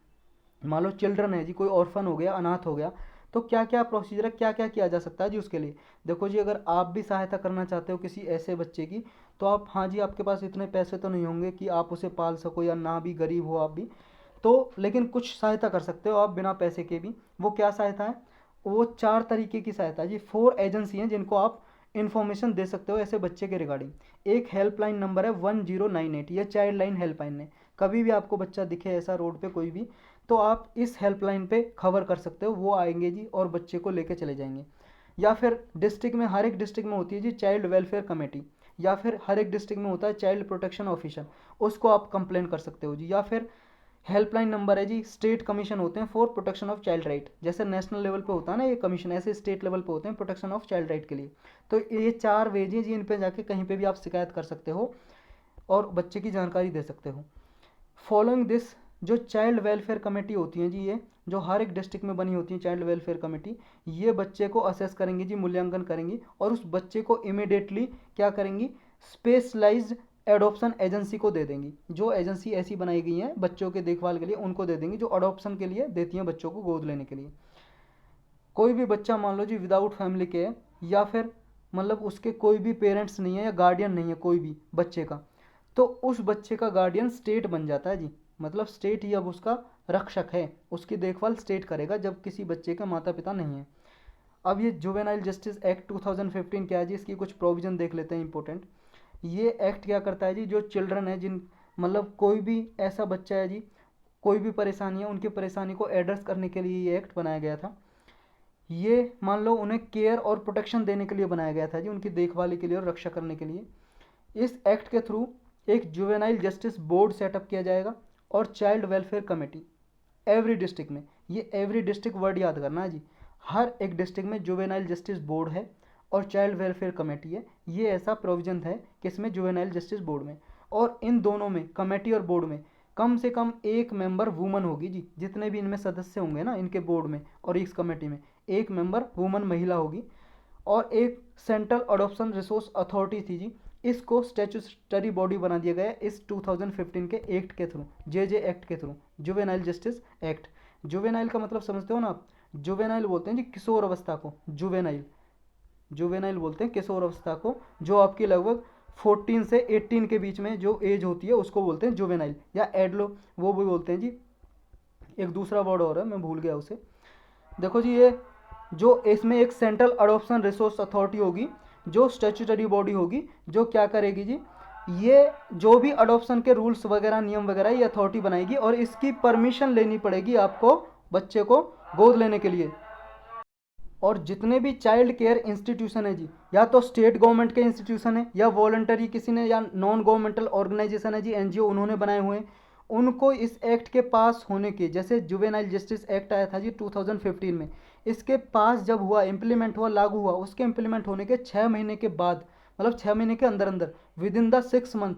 मान लो चिल्ड्रन है जी, कोई ऑर्फन हो गया, अनाथ हो गया, तो क्या क्या प्रोसीजर है, क्या क्या किया जा सकता है जी उसके लिए। देखो जी, अगर आप भी सहायता करना चाहते हो किसी ऐसे बच्चे की, तो आप, हाँ जी, आपके पास इतने पैसे तो नहीं होंगे कि आप उसे पाल सको, या ना भी, गरीब हो आप भी, तो लेकिन कुछ सहायता कर सकते हो आप बिना पैसे के भी। वो क्या सहायता है, वो 4 तरीके की सहायता है जी, 4 एजेंसी हैं जिनको आप इन्फॉर्मेशन दे सकते हो ऐसे बच्चे के रिगार्डिंग। एक हेल्पलाइन नंबर है 1098, ये चाइल्ड लाइन हेल्पलाइन है। कभी भी आपको बच्चा दिखे ऐसा रोड पे कोई भी, तो आप इस हेल्पलाइन पे खबर कर सकते हो, वो आएंगे जी और बच्चे को लेके चले जाएंगे। या फिर डिस्ट्रिक्ट में, हर एक डिस्ट्रिक्ट में होती है जी चाइल्ड वेलफेयर कमेटी, या फिर हर एक डिस्ट्रिक्ट में होता है चाइल्ड प्रोटेक्शन ऑफिसर, उसको आप कंप्लेन कर सकते हो जी। या फिर हेल्पलाइन नंबर है जी, स्टेट कमीशन होते हैं for protection of child right, जैसे नेशनल लेवल पे होता है ना ये कमीशन, ऐसे स्टेट लेवल पे होते हैं प्रोटेक्शन ऑफ चाइल्ड राइट के लिए। तो ये 4 वेज हैं जी, इन पे जाके कहीं पे भी आप शिकायत कर सकते हो और बच्चे की जानकारी दे सकते हो। फॉलोइंग दिस, जो चाइल्ड वेलफेयर कमेटी होती हैं जी, ये जो हर एक डिस्ट्रिक्ट में बनी होती है चाइल्ड वेलफेयर कमेटी, ये बच्चे को असेस करेंगी जी, मूल्यांकन करेंगी, और उस बच्चे को इमिडिएटली क्या करेंगी, स्पेशलाइज्ड एडॉप्शन एजेंसी को दे देंगी। जो एजेंसी ऐसी बनाई गई हैं बच्चों के देखभाल के लिए, उनको दे देंगी, जो अडॉप्शन के लिए देती हैं बच्चों को गोद लेने के लिए। कोई भी बच्चा मान लो जी विदाउट फैमिली के है, या फिर मतलब उसके कोई भी पेरेंट्स नहीं है या गार्डियन नहीं है कोई भी बच्चे का, तो उस बच्चे का गार्डियन स्टेट बन जाता है जी, मतलब स्टेट ही अब उसका रक्षक है, उसकी देखभाल स्टेट करेगा जब किसी बच्चे के माता पिता नहीं है। अब ये जुवेनाइल जस्टिस एक्ट 2015 क्या है जी, इसकी कुछ प्रोविजन देख लेते हैं इंपॉर्टेंट। ये एक्ट क्या करता है जी, जो चिल्ड्रन है, जिन मतलब कोई भी ऐसा बच्चा है जी, कोई भी परेशानी है, उनकी परेशानी को एड्रेस करने के लिए ये एक्ट बनाया गया था। ये मान लो उन्हें केयर और प्रोटेक्शन देने के लिए बनाया गया था जी, उनकी देखभाली के लिए और रक्षा करने के लिए। इस एक्ट के थ्रू एक जुवेनाइल जस्टिस बोर्ड सेटअप किया जाएगा और child welfare committee every district में, ये एवरी डिस्ट्रिक्ट वर्ड याद करना है जी, हर एक डिस्ट्रिक्ट में जुवेनाइल जस्टिस बोर्ड है और चाइल्ड वेलफेयर कमेटी है। ये ऐसा प्रोविजन है किसमें, जुवेनाइल जस्टिस बोर्ड में। और इन दोनों में, कमेटी और बोर्ड में, कम से कम एक मेंबर वुमन होगी जी, जितने भी इनमें सदस्य होंगे ना इनके बोर्ड में और इस कमेटी में, एक मेंबर वुमन महिला होगी। और एक सेंट्रल अडॉप्शन रिसोर्स अथॉरिटी थी जी, इसको स्टैट्यूटरी बॉडी बना दिया गया इस 2015 के एक्ट के थ्रू, जे एक्ट के through, juvenile justice act. Juvenile का मतलब समझते हो ना आप, जुवेनाइल बोलते हैं जी किशोर अवस्था को, जुवेनाइल, जुवेनाइल बोलते हैं किशोर अवस्था को, जो आपकी लगभग 14 से 18 के बीच में जो एज होती है उसको बोलते हैं जुवेनाइल, या एडलो वो भी बोलते हैं जी। एक दूसरा वर्ड और है मैं भूल गया उसे। देखो जी, ये जो इसमें एक सेंट्रल अडॉप्शन रिसोर्स अथॉरिटी होगी, जो स्टैट्यूटरी बॉडी होगी, जो क्या करेगी जी, ये जो भी अडॉप्शन के रूल्स वगैरह, नियम वगैरह, ये अथॉरिटी बनाएगी, और इसकी परमिशन लेनी पड़ेगी आपको बच्चे को गोद लेने के लिए। और जितने भी चाइल्ड केयर इंस्टीट्यूशन है जी, या तो स्टेट गवर्नमेंट के इंस्टीट्यूशन है, या वॉलंटरी किसी ने, या नॉन गवर्नमेंटल ऑर्गेनाइजेशन है जी, एनजीओ उन्होंने बनाए हुए हैं, उनको इस एक्ट के पास होने के, जैसे जुवेनाइल जस्टिस एक्ट आया था जी 2015 में, इसके पास जब हुआ, इम्प्लीमेंट हुआ, लागू हुआ, उसके इम्प्लीमेंट होने के 6 महीने के बाद, मतलब 6 महीने के अंदर अंदर, विद इन द 6 मंथ,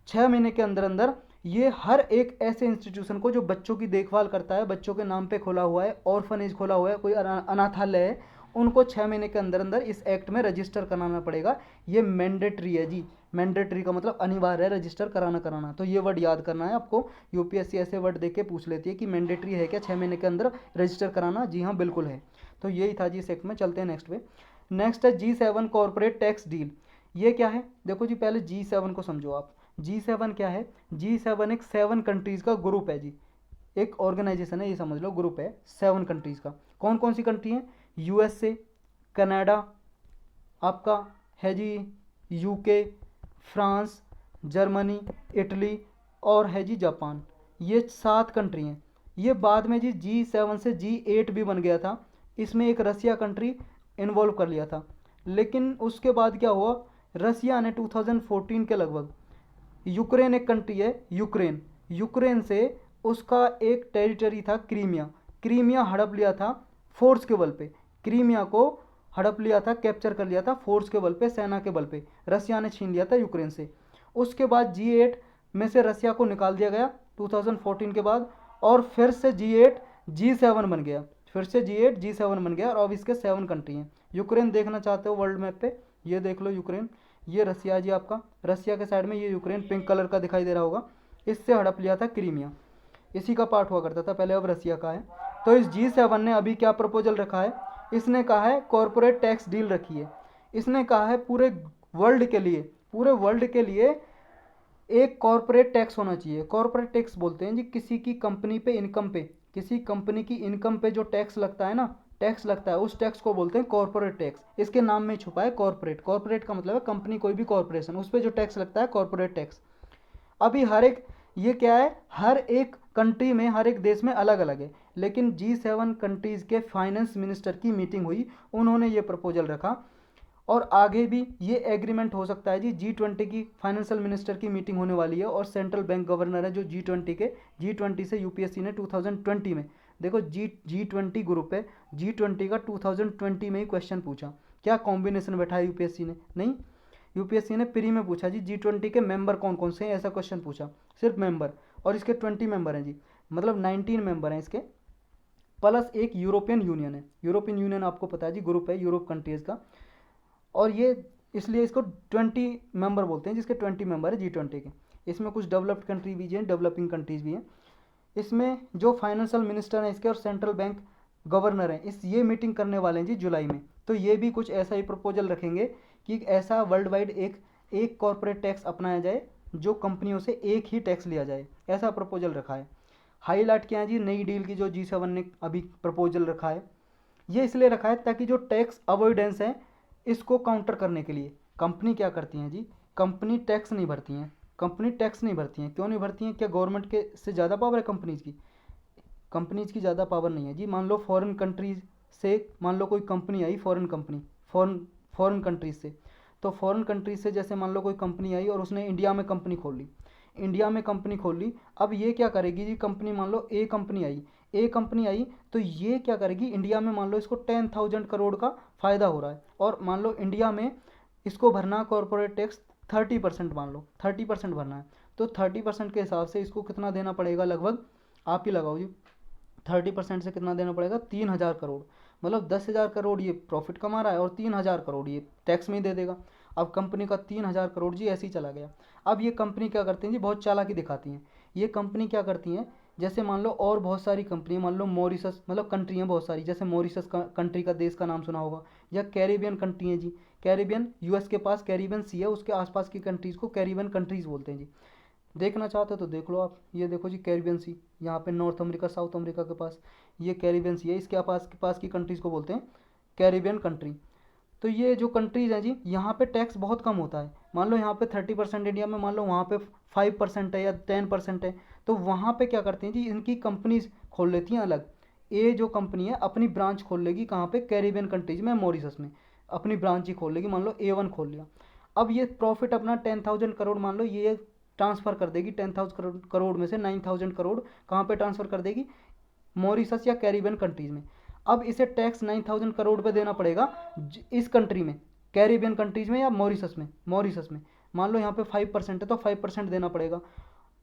6 महीने के अंदर अंदर, ये हर एक ऐसे इंस्टीट्यूशन को जो बच्चों की देखभाल करता है, बच्चों के नाम पे खोला हुआ है, ऑर्फनेज खोला हुआ है, कोई अनाथालय है, उनको 6 महीने के अंदर अंदर इस एक्ट में रजिस्टर कराना पड़ेगा। ये मैंडेटरी है जी, मैंडेटरी का मतलब अनिवार्य है रजिस्टर कराना। तो ये वर्ड याद करना है आपको, यूपीएससी ऐसे वर्ड देके पूछ लेती है कि मैंडेटरी है क्या 6 महीने के अंदर रजिस्टर कराना, जी हाँ बिल्कुल है। तो यही था जी इस एक्ट में। चलते हैं नेक्स्ट पे। नेक्स्ट है G7 कॉर्पोरेट टैक्स डील। ये क्या है, देखो जी पहले G7 को समझो आप। G7 क्या है, G7 एक 7 कंट्रीज़ का ग्रुप है जी, एक ऑर्गेनाइजेशन है, ये समझ लो ग्रुप है 7 कंट्रीज़ का। कौन कौन सी कंट्री हैं, USA, कनाडा आपका है जी, यूके, फ्रांस, जर्मनी, इटली और है जी जापान। ये 7 कंट्री हैं। ये बाद में जी G7 से G8 भी बन गया था, इसमें एक रसिया कंट्री इन्वॉल्व कर लिया था। लेकिन उसके बाद क्या हुआ, रसिया ने 2014 के लगभग, यूक्रेन एक कंट्री है यूक्रेन, यूक्रेन से उसका एक टेरिटरी था क्रीमिया, क्रीमिया हड़प लिया था फोर्स के बल पे, क्रीमिया को हड़प लिया था, कैप्चर कर लिया था फोर्स के बल पे, सेना के बल पे रसिया ने छीन लिया था यूक्रेन से। उसके बाद G8 में से रसिया को निकाल दिया गया 2014 के बाद, और फिर से G8 G7 बन गया, फिर से G8 G7 बन गया, और अब इसके 7 कंट्री हैं। यूक्रेन देखना चाहते हो वर्ल्ड मैप पे, ये देख लो यूक्रेन, ये रसिया जी आपका, रसिया के साइड में ये यूक्रेन पिंक कलर का दिखाई दे रहा होगा, इससे हड़प लिया था क्रीमिया, इसी का पार्ट हुआ करता था पहले, अब रसिया का है। तो इस G7 ने अभी क्या प्रपोजल रखा है, इसने कहा है कॉरपोरेट टैक्स डील रखी है, इसने कहा है पूरे वर्ल्ड के लिए, पूरे वर्ल्ड के लिए एक कॉरपोरेट टैक्स होना चाहिए। कॉरपोरेट टैक्स बोलते हैं जी किसी की कंपनी पे इनकम पे, किसी कंपनी की इनकम पे जो टैक्स लगता है ना, टैक्स लगता है, उस टैक्स को बोलते हैं कॉरपोरेट टैक्स। इसके नाम में छुपा है कॉरपोरेट, कॉरपोरेट का मतलब है कंपनी, कोई भी कॉरपोरेशन, उस पर जो टैक्स लगता है कॉरपोरेट टैक्स। अभी हर एक, ये क्या है, हर एक कंट्री में, हर एक देश में अलग अलग है, लेकिन G7 कंट्रीज़ के फाइनेंस मिनिस्टर की मीटिंग हुई, उन्होंने ये प्रपोजल रखा, और आगे भी ये एग्रीमेंट हो सकता है जी। G20 की फाइनेंशियल मिनिस्टर की मीटिंग होने वाली है, और सेंट्रल बैंक गवर्नर है जो G20 के, G20 से यूपीएससी ने 2020 में, देखो G20 ग्रुप है, G20 का 2020 में ही क्वेश्चन पूछा, क्या कॉम्बिनेशन बैठाया यूपीएससी ने, नहीं, यूपीएससी ने प्री में पूछा जी G20 के मेंबर कौन कौन से हैं, ऐसा क्वेश्चन पूछा, सिर्फ मेंबर, और इसके 20 मेंबर हैं जी, मतलब 19 मेंबर हैं इसके, प्लस एक यूरोपियन यूनियन है, यूरोपियन यूनियन आपको पता है जी, ग्रुप है यूरोप कंट्रीज़ का, और ये इसलिए इसको 20 मेंबर बोलते हैं, जिसके 20 मेंबर है G20 के। इसमें कुछ डेवलप्ड कंट्री भी हैं, डेवलपिंग कंट्रीज़ भी हैं। इसमें जो फाइनेंशियल मिनिस्टर हैं इसके और सेंट्रल बैंक गवर्नर हैं, इस ये मीटिंग करने वाले हैं जी जुलाई में। तो ये भी कुछ ऐसा ही प्रपोजल रखेंगे कि ऐसा वर्ल्ड वाइड एक कॉरपोरेट टैक्स अपनाया जाए, जो कंपनियों से एक ही टैक्स लिया जाए, ऐसा प्रपोजल रखा है। हाईलाइट क्या है जी, नई डील की जो G7 ने अभी प्रपोजल रखा है, ये इसलिए रखा है ताकि जो टैक्स अवॉइडेंस है इसको काउंटर करने के लिए। कंपनी क्या करती हैं जी, कंपनी टैक्स नहीं भरती हैं, कंपनी टैक्स नहीं भरती हैं, क्यों नहीं भरती हैं, क्या गवर्नमेंट के से ज़्यादा पावर है कंपनीज़ की, कंपनीज़ की ज़्यादा पावर नहीं है जी। मान लो फॉरेन कंट्रीज़ से, मान लो कोई कंपनी आई, फॉरेन कंपनी, फॉरेन कंट्रीज़ से, तो फॉरेन कंट्रीज से जैसे मान लो कोई कंपनी आई और उसने इंडिया में कंपनी खोल ली, इंडिया में कंपनी खोल ली, अब ये क्या करेगी जी, कंपनी मान लो ए कंपनी आई, तो ये क्या करेगी, इंडिया में मान लो इसको 10,000 करोड़ का फ़ायदा हो रहा है, और मान लो इंडिया में इसको भरना कॉरपोरेट टैक्स 30%, मान लो 30% भरना है, तो 30% के हिसाब से इसको कितना देना पड़ेगा, लगभग आप ही लगाओ जी, 30% से कितना देना पड़ेगा, 3,000 करोड़, मतलब 10,000 करोड़ ये प्रॉफिट कमा रहा है, और 3,000 करोड़ ये टैक्स में ही दे देगा। अब कंपनी का 3,000 करोड़ जी ऐसे ही चला गया। अब ये कंपनी क्या करती हैं जी, बहुत चालाकी दिखाती हैं। ये कंपनी क्या करती हैं, जैसे मान लो और बहुत सारी कंपनी, मान लो मॉरिशस, मतलब कंट्री हैं बहुत सारी, जैसे मॉरिशस का कंट्री का देश का नाम सुना होगा, या कैरिबियन कंट्री है जी, कैरिबियन, यूएस के पास कैरिबियन सी है, उसके आसपास की कंट्रीज़ को कैरिबियन कंट्रीज़ बोलते हैं जी। देखना चाहते हो तो देख लो आप, ये देखो जी कैरिबियन सी, यहाँ पे नॉर्थ अमेरिका, साउथ अमेरिका के पास ये कैरिबियन सी है, इसके पास की कंट्रीज़ को बोलते हैं कैरिबियन कंट्री। तो ये जो कंट्रीज़ हैं जी, यहाँ पे टैक्स बहुत कम होता है, मान लो यहाँ पे 30% इंडिया में, मान लो वहाँ पे 5% है या 10% है, तो वहाँ पे क्या करते हैं जी, इनकी कंपनीज खोल लेती हैं अलग। ए जो कंपनी है अपनी ब्रांच खोल लेगी कहाँ पे, कैरिबियन कंट्रीज में, मॉरिशस में अपनी ब्रांच ही खोल लेगी, मान लो A1 खोल लिया। अब ये प्रॉफिट अपना 10,000 करोड़ मान लो ये ट्रांसफ़र कर देगी, 10,000 करोड़ में से 9,000 करोड़ कहाँ पे ट्रांसफ़र कर देगी, मॉरिशस या कैरिबियन कंट्रीज़ में। अब इसे टैक्स 9,000 करोड़ पे देना पड़ेगा इस कंट्री में, कैरिबियन कंट्रीज़ में या मॉरिशस में मान लो यहाँ पे 5% है तो 5% देना पड़ेगा।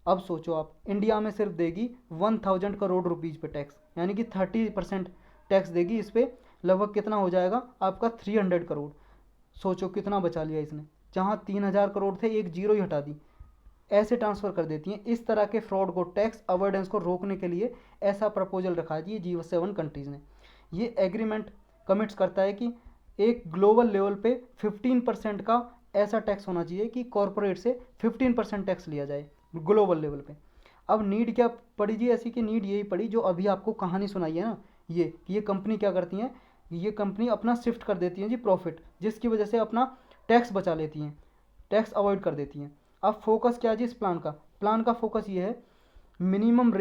अब सोचो आप, इंडिया में सिर्फ देगी 1,000 करोड़ रुपीज़ पे टैक्स, यानी कि 30% टैक्स देगी इस पर, लगभग कितना हो जाएगा आपका 300 करोड़। सोचो कितना बचा लिया इसने, जहाँ 3,000 करोड़ थे एक जीरो ही हटा दी, ऐसे ट्रांसफ़र कर देती हैं। इस तरह के फ्रॉड को, टैक्स अवॉइडेंस को रोकने के लिए ऐसा प्रपोजल रखा है जी G7 कंट्रीज़ ने। ये एग्रीमेंट कमिट्स करता है कि एक ग्लोबल लेवल पे 15% का ऐसा टैक्स होना चाहिए कि कॉरपोरेट से 15% टैक्स लिया जाए ग्लोबल लेवल पे। अब नीड क्या पड़ी जी, ऐसी कि नीड यही पड़ी जो अभी आपको कहानी सुनाई है ना, ये कंपनी क्या करती हैं, ये कंपनी अपना शिफ्ट कर देती हैं जी प्रॉफिट, जिसकी वजह से अपना टैक्स बचा लेती हैं, टैक्स अवॉइड कर देती हैं। अब फोकस क्या है जी इस प्लान का फोकस ये है, मिनिमम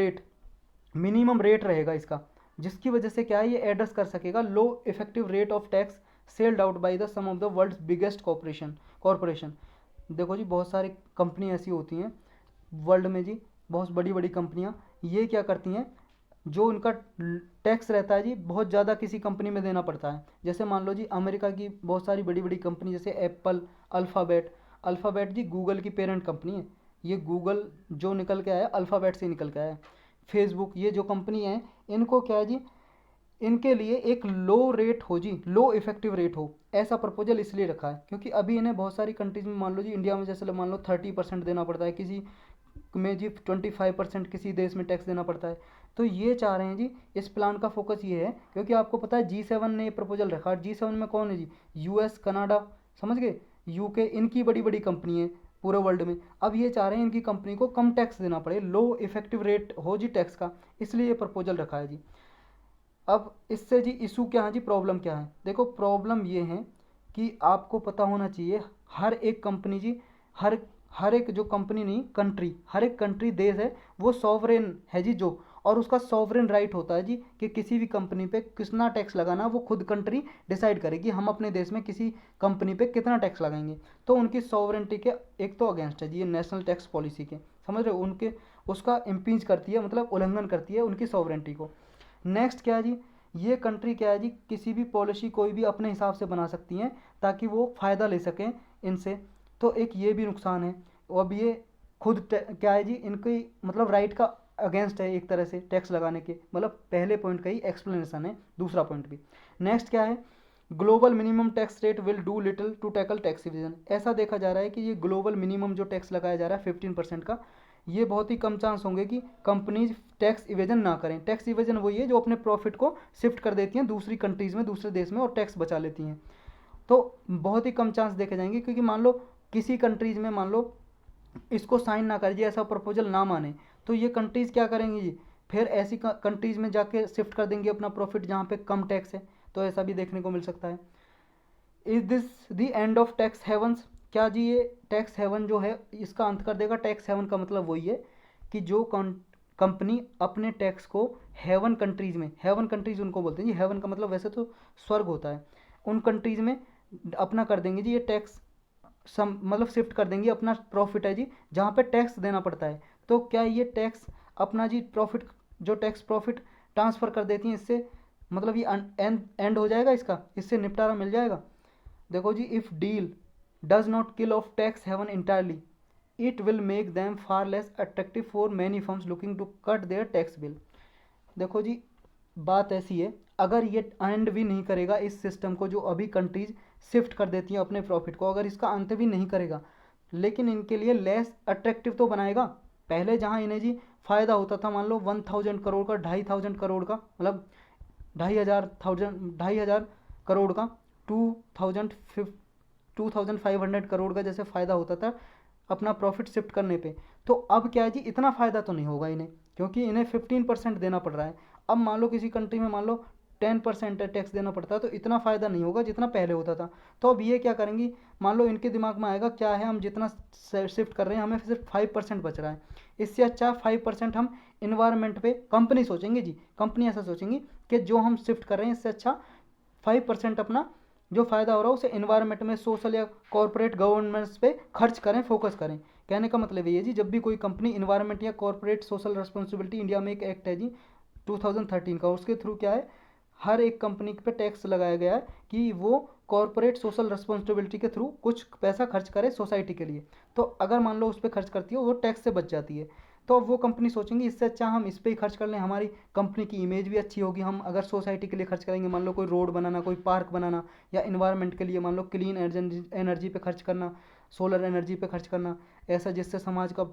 रेट रहेगा इसका, जिसकी वजह से क्या है, ये एड्रेस कर सकेगा low effective rate of tax sold out by the sum of the world's biggest corporation. देखो जी बहुत सारी कंपनी ऐसी होती हैं वर्ल्ड में जी, बहुत बड़ी बड़ी कंपनियां, ये क्या करती हैं, जो उनका टैक्स रहता है जी बहुत ज़्यादा किसी कंपनी में देना पड़ता है। जैसे मान लो जी अमेरिका की बहुत सारी बड़ी बड़ी कंपनी, जैसे एप्पल, अल्फ़ाबेट। अल्फ़ाबेट जी गूगल की पेरेंट कंपनी है। ये गूगल जो निकल के आया अल्फ़ाबेट से निकल के आया। फेसबुक, ये जो कंपनी है इनको क्या है जी, इनके लिए एक लो रेट हो जी, लो इफेक्टिव रेट हो, ऐसा प्रपोजल इसलिए रखा है क्योंकि अभी इन्हें बहुत सारी कंट्रीज में, मान लो जी इंडिया में जैसे मान लो 30% देना पड़ता है, किसी में जी 25% किसी देश में टैक्स देना पड़ता है। तो ये चाह रहे हैं जी, इस प्लान का फोकस ये है क्योंकि आपको पता है G7 ने ये प्रपोजल रखा। G7 में कौन है जी, यूएस, कनाडा, समझ गए, यूके, इनकी बड़ी बड़ी कंपनी है पूरे वर्ल्ड में। अब ये चाह रहे हैं इनकी कंपनी को कम टैक्स देना पड़े, लो इफेक्टिव रेट हो जी टैक्स का, इसलिए ये प्रपोजल रखा है जी। अब इससे जी इशू क्या है जी, प्रॉब्लम क्या है, देखो प्रॉब्लम ये है कि आपको पता होना चाहिए हर एक कंपनी जी, हर हर एक जो कंपनी नहीं, कंट्री, हर एक कंट्री देश है वो सॉवरेन है जी जो, और उसका सॉवरेन राइट होता है जी कि किसी भी कंपनी पे कितना टैक्स लगाना वो खुद कंट्री डिसाइड करेगी, हम अपने देश में किसी कंपनी पे कितना टैक्स लगाएंगे। तो उनकी सॉवरेंटी के एक तो अगेंस्ट है जी ये नेशनल टैक्स पॉलिसी के, समझ रहे हो, उनके उसका इम्पीच करती है, मतलब उल्लंघन करती है उनकी सॉवरेंटी को। नेक्स्ट क्या है जी, ये कंट्री क्या है जी, किसी भी पॉलिसी कोई भी अपने हिसाब से बना सकती हैं ताकि वो फ़ायदा ले सकें इनसे। तो एक ये भी नुकसान है। अब ये खुद क्या है जी, इनकी मतलब राइट का अगेंस्ट है एक तरह से टैक्स लगाने के, मतलब पहले पॉइंट का ही एक्सप्लेनेशन है, दूसरा पॉइंट भी। नेक्स्ट क्या है, global minimum tax rate will do little to tackle tax evasion. ऐसा देखा जा रहा है कि ये ग्लोबल मिनिमम जो टैक्स लगाया जा रहा है 15% का, ये बहुत ही कम चांस होंगे कि कंपनीज टैक्स इवेजन ना करें। टैक्स इवेजन वही है जो अपने प्रॉफिट को शिफ्ट कर देती हैं दूसरी कंट्रीज़ में, दूसरे देश में, और टैक्स बचा लेती हैं। तो बहुत ही कम चांस देखे जाएंगे क्योंकि मान लो किसी कंट्रीज़ में मान लो इसको साइन ना कर जी, ऐसा प्रपोजल ना माने, तो ये कंट्रीज़ क्या करेंगी जी, फिर ऐसी कंट्रीज़ में जाके शिफ्ट कर देंगे अपना प्रॉफिट जहाँ पे कम टैक्स है। तो ऐसा भी देखने को मिल सकता है। Is this the end of tax havens, क्या जी ये टैक्स हेवन जो है इसका अंत कर देगा। टैक्स हेवन का मतलब वही है कि जो कंपनी अपने टैक्स को हेवन कंट्रीज़ में, हेवन कंट्रीज़ उनको बोलते हैं जी, हेवन का मतलब वैसे तो स्वर्ग होता है, उन कंट्रीज़ में अपना कर देंगे जी ये टैक्स, सम मतलब शिफ्ट कर देंगे अपना प्रॉफिट है जी जहाँ पे टैक्स देना पड़ता है। तो क्या ये टैक्स अपना जी प्रॉफिट, जो टैक्स प्रॉफिट ट्रांसफ़र कर देती हैं, इससे मतलब ये एंड हो जाएगा, इसका इससे निपटारा मिल जाएगा। देखो जी, if deal does not kill off tax haven entirely, it will make them far less attractive for many firms looking to cut their tax bill. देखो जी बात ऐसी है, अगर ये एंड भी नहीं करेगा इस सिस्टम को जो अभी कंट्रीज शिफ्ट कर देती हैं अपने प्रॉफिट को, अगर इसका अंत भी नहीं करेगा, लेकिन इनके लिए लेस अट्रैक्टिव तो बनाएगा। पहले जहाँ इन्हें जी फ़ायदा होता था, मान लो 1000 करोड़ का, 2500 करोड़ का, मतलब 2500 करोड़ का, 2500 करोड़ का जैसे फ़ायदा होता था अपना प्रॉफिट शिफ्ट करने पे, तो अब क्या है जी इतना फ़ायदा तो नहीं होगा इन्हें, क्योंकि इन्हें 15% देना पड़ रहा है। अब मान लो किसी कंट्री में मान लो 10% टैक्स देना पड़ता है, तो इतना फ़ायदा नहीं होगा जितना पहले होता था। तो अब ये क्या करेंगी, मान लो इनके दिमाग में आएगा क्या है, हम जितना शिफ्ट कर रहे हैं हमें सिर्फ 5% बच रहा है, इससे अच्छा 5% हम इन्वायरमेंट पे, कंपनी सोचेंगे जी, कंपनी ऐसा सोचेंगी कि जो हम शिफ्ट कर रहे हैं इससे अच्छा 5% अपना जो फ़ायदा हो रहा है उसे इन्वायरमेंट में, सोशल या कॉरपोरेट गवर्नेंस पे खर्च करें, फोकस करें। कहने का मतलब ये जी, जब भी कोई कंपनी इन्वायरमेंट या कॉरपोरेट सोशल रिस्पॉन्सिबिलिटी, इंडिया में एक एक्ट है जी 2013 का, उसके थ्रू क्या है, हर एक कंपनी पे टैक्स लगाया गया है कि वो कॉरपोरेट सोशल रिस्पॉन्सिबिलिटी के थ्रू कुछ पैसा खर्च करे सोसाइटी के लिए। तो अगर मान लो उस पर खर्च करती है वो टैक्स से बच जाती है, तो अब वो कंपनी सोचेंगी इससे अच्छा हम इस पर ही खर्च कर लें, हमारी कंपनी की इमेज भी अच्छी होगी। हम अगर सोसाइटी के लिए खर्च करेंगे, मान लो कोई रोड बनाना, कोई पार्क बनाना, या इन्वायरमेंट के लिए मान लो क्लीन एनर्जी पे खर्च करना, सोलर एनर्जी पे खर्च करना, ऐसा जिससे समाज का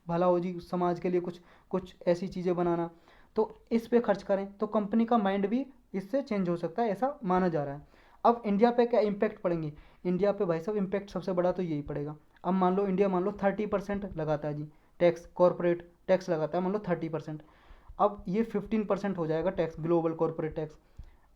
भला हो जी, समाज के लिए कुछ कुछ ऐसी चीज़ें बनाना, तो इस पे खर्च करें तो कंपनी का माइंड भी इससे चेंज हो सकता है, ऐसा माना जा रहा है। अब इंडिया पे क्या इम्पैक्ट पड़ेंगे, इंडिया पे भाई साहब इम्पैक्ट सबसे बड़ा तो यही पड़ेगा। अब मान लो इंडिया मान लो 30% लगाता है जी टैक्स, कॉरपोरेट टैक्स लगाता है मान लो 30%, अब ये 15% हो जाएगा टैक्स, ग्लोबल कॉरपोरेट टैक्स।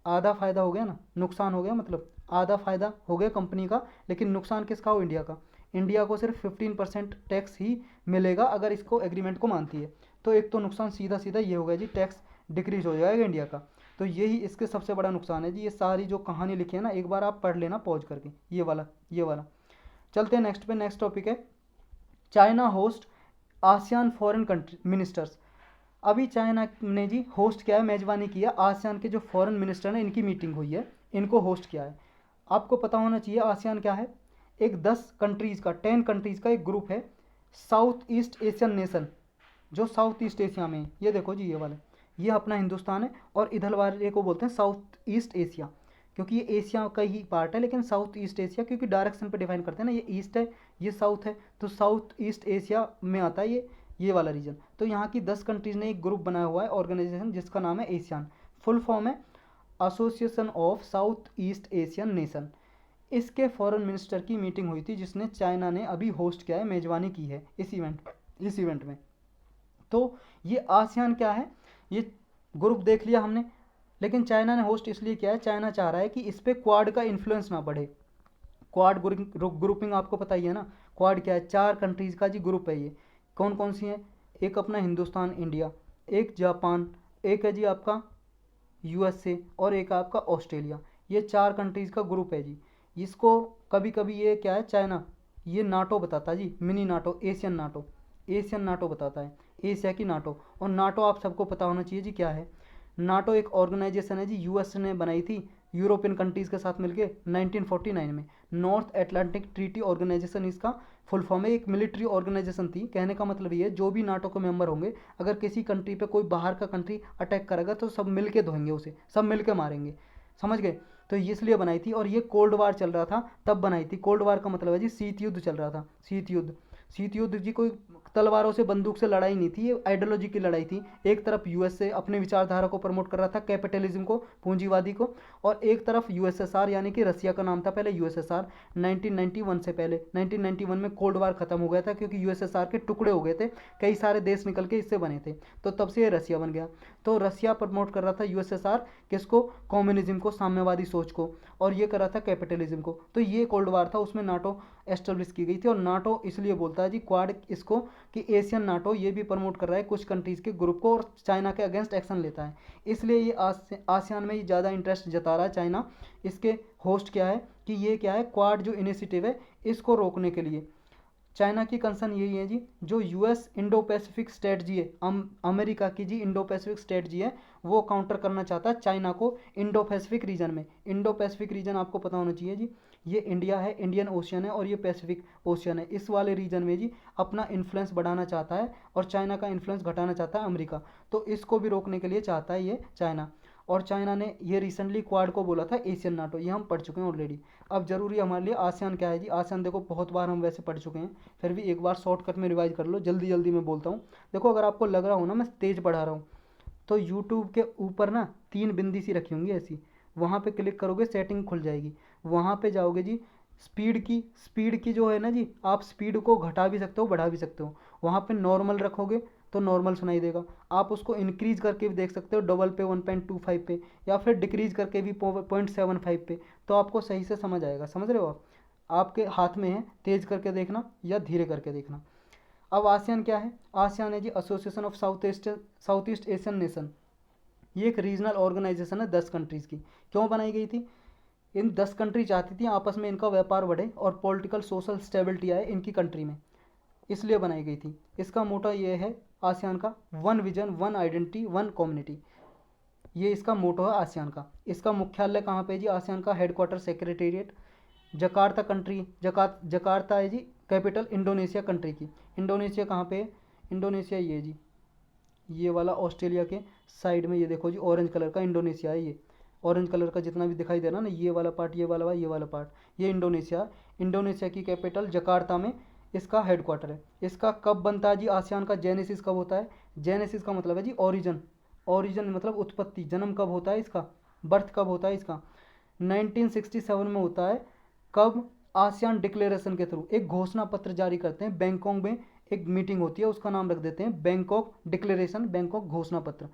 आधा फ़ायदा हो गया ना, नुकसान हो गया, मतलब आधा फ़ायदा हो गया कंपनी का, लेकिन नुकसान किसका हो, इंडिया का। इंडिया को सिर्फ 15% टैक्स ही मिलेगा अगर इसको एग्रीमेंट को मानती है। तो एक तो नुकसान सीधा सीधा ये होगा जी, टैक्स डिक्रीज हो जाएगा इंडिया का। तो यही इसके सबसे बड़ा नुकसान है जी। ये सारी जो कहानी लिखी है ना, एक बार आप पढ़ लेना पॉज करके, ये वाला। चलते हैं नेक्स्ट पे। नेक्स्ट टॉपिक है China host ASEAN foreign country ministers. अभी चाइना ने जी होस्ट किया है, मेजबानी की है आसियान के जो फॉरेन मिनिस्टर हैं, इनकी मीटिंग हुई है, इनको होस्ट किया है। आपको पता होना चाहिए आसियान क्या है। एक 10 कंट्रीज़ का 10 कंट्रीज़ का एक ग्रुप है, साउथ ईस्ट एशियन नेशन, जो साउथ ईस्ट एशिया में है। ये देखो जी, ये वाले, ये अपना हिंदुस्तान है, और इधर वाले को बोलते हैं साउथ ईस्ट एशिया, क्योंकि ये एशिया का ही पार्ट है, लेकिन साउथ ईस्ट एशिया क्योंकि डायरेक्शन पे डिफाइन करते हैं ना, ये ईस्ट है ये साउथ है, तो साउथ ईस्ट एशिया में आता है ये वाला रीजन। तो यहाँ की 10 कंट्रीज़ ने एक ग्रुप बनाया हुआ है, ऑर्गेनाइजेशन, जिसका नाम है एशियान। फुल फॉर्म है association of South East Asian nation. इसके फॉरेन मिनिस्टर की मीटिंग हुई थी, जिसने चाइना ने अभी होस्ट किया है, मेजबानी की है इस इवेंट में। तो ये आसियान क्या है, ये ग्रुप देख लिया हमने, लेकिन चाइना ने होस्ट इसलिए किया है, चाइना चाह रहा है कि इस पर क्वाड का इन्फ्लुएंस ना बढ़े। क्वाड ग्रुपिंग आपको पता ही है ना, क्वाड क्या है, 4 कंट्रीज़ का जी ग्रुप है ये। कौन कौन सी है, एक अपना हिंदुस्तान इंडिया, एक जापान, एक है जी आपका यूएसए, और एक आपका ऑस्ट्रेलिया। ये 4 कंट्रीज़ का ग्रुप है जी। इसको कभी कभी ये क्या है, चाइना ये नाटो बताता है जी, मिनी नाटो, एशियन नाटो बताता है, एशिया की नाटो। और नाटो आप सबको पता होना चाहिए जी क्या है। नाटो एक ऑर्गेनाइजेशन है जी, यूएस ने बनाई थी यूरोपियन कंट्रीज़ के साथ मिलके 1949 में। नॉर्थ एटलांटिक ट्रीटी ऑर्गेनाइजेशन इसका फुल फॉर्म है। एक मिलिट्री ऑर्गेनाइजेशन थी। कहने का मतलब ये है, जो भी नाटो के मेंबर होंगे, अगर किसी कंट्री पे कोई बाहर का कंट्री अटैक करेगा तो सब मिल के धोएंगे उसे, सब मिल के मारेंगे, समझ गए। तो इसलिए बनाई थी, और ये कोल्ड वार चल रहा था तब बनाई थी। कोल्ड वार का मतलब है जी शीत युद्ध चल रहा था, शीत युद्ध जी कोई तलवारों से बंदूक से लड़ाई नहीं थी, ये आइडियोलॉजी की लड़ाई थी। एक तरफ यूएसए अपने विचारधारा को प्रमोट कर रहा था, कैपिटलिज्म को, पूंजीवादी को, और एक तरफ यूएसएसआर यानी कि रसिया का नाम था पहले यूएसएसआर। 1991 से पहले 1991 में कोल्ड वार खत्म हो गया था, क्योंकि यूएसएसआर के टुकड़े हो गए थे, कई सारे देश निकल के इससे बने थे, तो तब से ये रसिया बन गया। तो रसिया प्रमोट कर रहा था यूएसएसआर किसको, कम्युनिज्म को, साम्यवादी सोच को, और ये कर रहा था कैपिटलिज्म को। तो ये कोल्ड वार था, उसमें नाटो एस्टेब्लिश की गई थी। और नाटो इसलिए बोलता है जी क्वाड इसको, कि एशियन नाटो ये भी प्रमोट कर रहा है कुछ कंट्रीज़ के ग्रुप को, और चाइना के अगेंस्ट एक्शन लेता है। इसलिए ये आसियान में ये ज़्यादा इंटरेस्ट जता रहा है चाइना। इसके होस्ट क्या है कि ये क्या है, क्वाड जो इनिशिएटिव है इसको रोकने के लिए चाइना की कंसर्न यही है जी, जो यूएस इंडो पैसिफिक स्ट्रेटजी है, अमेरिका की जी इंडो पैसिफिक स्ट्रेटजी है, वो काउंटर करना चाहता है चाइना को इंडो पैसिफिक रीजन में। इंडो पैसिफिक रीजन आपको पता होना चाहिए जी, ये इंडिया है, इंडियन ओशियन है, और ये पैसिफिक ओशियन है। इस वाले रीजन में जी अपना इन्फ्लुएंस बढ़ाना चाहता है, और चाइना का इन्फ्लुएंस घटाना चाहता है अमेरिका। तो इसको भी रोकने के लिए चाहता है ये चाइना। और चाइना ने ये रिसेंटली क्वाड को बोला था एशियन नाटो, ये हम पढ़ चुके हैं ऑलरेडी। अब जरूरी हमारे लिए आसियान क्या है जी, आसियान देखो बहुत बार हम वैसे पढ़ चुके हैं, फिर भी एक बार शॉर्टकट में रिवाइज कर लो, जल्दी जल्दी मैं बोलता हूँ। देखो अगर आपको लग रहा हो ना मैं तेज पढ़ा रहा हूँ, तो यूट्यूब के ऊपर ना 3 बिंदी सी रखी होंगी ऐसी, वहाँ पे क्लिक करोगे सेटिंग खुल जाएगी, वहाँ पे जाओगे जी, स्पीड की जो है ना जी, आप स्पीड को घटा भी सकते हो बढ़ा भी सकते हो। वहाँ पे नॉर्मल रखोगे तो नॉर्मल सुनाई देगा, आप उसको इंक्रीज करके भी देख सकते हो, डबल पे 1.25 पे, या फिर डिक्रीज करके भी 0.75 पे, तो आपको सही से समझ आएगा। समझ रहे हो आप, आपके हाथ में है तेज करके देखना या धीरे करके देखना। अब आसियान क्या है, आसियान है जी association of South East Asian nation. ये एक रीजनल ऑर्गेनाइजेशन है 10 कंट्रीज़ की। क्यों बनाई गई थी, इन 10 कंट्री चाहती थी आपस में इनका व्यापार बढ़े और पॉलिटिकल सोशल स्टेबिलिटी आए इनकी कंट्री में, इसलिए बनाई गई थी। इसका मोटा ये है आसियान का, one vision one identity one community, ये इसका मोटो है आसियान का। इसका मुख्यालय कहाँ पे जी, आसियान का headquarter secretariat Jakarta country, Jakarta है जी कैपिटल इंडोनेशिया कंट्री की। इंडोनेशिया कहाँ पे है, इंडोनेशिया ये जी, ये वाला ऑस्ट्रेलिया के साइड में, ये देखो जी ऑरेंज कलर का इंडोनेशिया है। ये ऑरेंज कलर का जितना भी दिखाई दे रहा ना, ये वाला पार्ट, ये वाला पार्ट, ये इंडोनेशिया। इंडोनेशिया की कैपिटल जकार्ता में इसका हेडक्वार्टर है। इसका कब बनता है जी आसियान का, जेनेसिस कब होता है, जेनेसिस का मतलब है जी ओरिजिन, ओरिजिन मतलब उत्पत्ति, जन्म कब होता है इसका, बर्थ कब होता है इसका, 1967 में होता है। कब, आसियान डिक्लेरेशन के थ्रू एक घोषणा पत्र जारी करते हैं, बैंकॉक में एक मीटिंग होती है, उसका नाम रख देते हैं बैंकॉक डिक्लेरेशन, बैंकॉक घोषणा पत्र।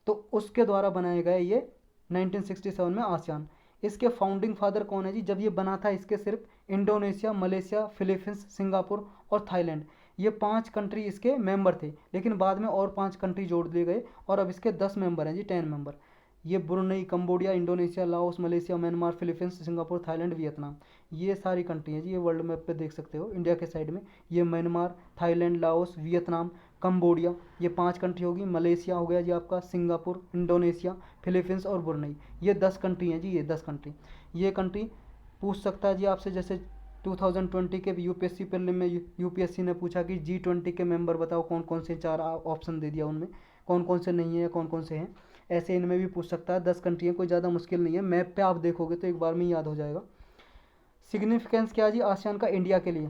तो उसके द्वारा बनाया गया ये 1967 में आसियान। इसके फाउंडिंग फादर कौन है जी, जब ये बना था इसके सिर्फ इंडोनेशिया, मलेशिया, फिलीपींस, सिंगापुर और थाईलैंड, ये 5 कंट्री इसके मेंबर थे, लेकिन बाद में और 5 कंट्री जोड़ दिए गए, और अब इसके 10 मेंबर हैं जी, 10 मेंबर। ये Brunei, Cambodia, Indonesia, Laos, Malaysia, Myanmar, Philippines, Singapore, Thailand, Vietnam, ये सारी कंट्री हैं जी। ये वर्ल्ड मैप पे देख सकते हो इंडिया के साइड में, ये Myanmar, Thailand, Laos, Vietnam, Cambodia, ये 5 कंट्री होगी। मलेशिया हो गया जी आपका, सिंगापुर, इंडोनेशिया, फिलीपींस और ब्रुनई, ये 10 कंट्री हैं जी। ये 10 कंट्री, ये कंट्री पूछ सकता है जी आपसे, जैसे 2020 के यूपीएससी प्रीलिम में यूपीएससी ने पूछा कि G20 के मेंबर बताओ कौन कौन से, 4 ऑप्शन दे दिया, उनमें कौन कौन से नहीं है, कौन कौन से हैं। ऐसे इनमें भी पूछ सकता है। 10 कंट्री हैं, कोई ज़्यादा मुश्किल नहीं है, मैप पे आप देखोगे तो एक बार में याद हो जाएगा। सिग्निफिकेंस क्या है जी आसियान का इंडिया के लिए?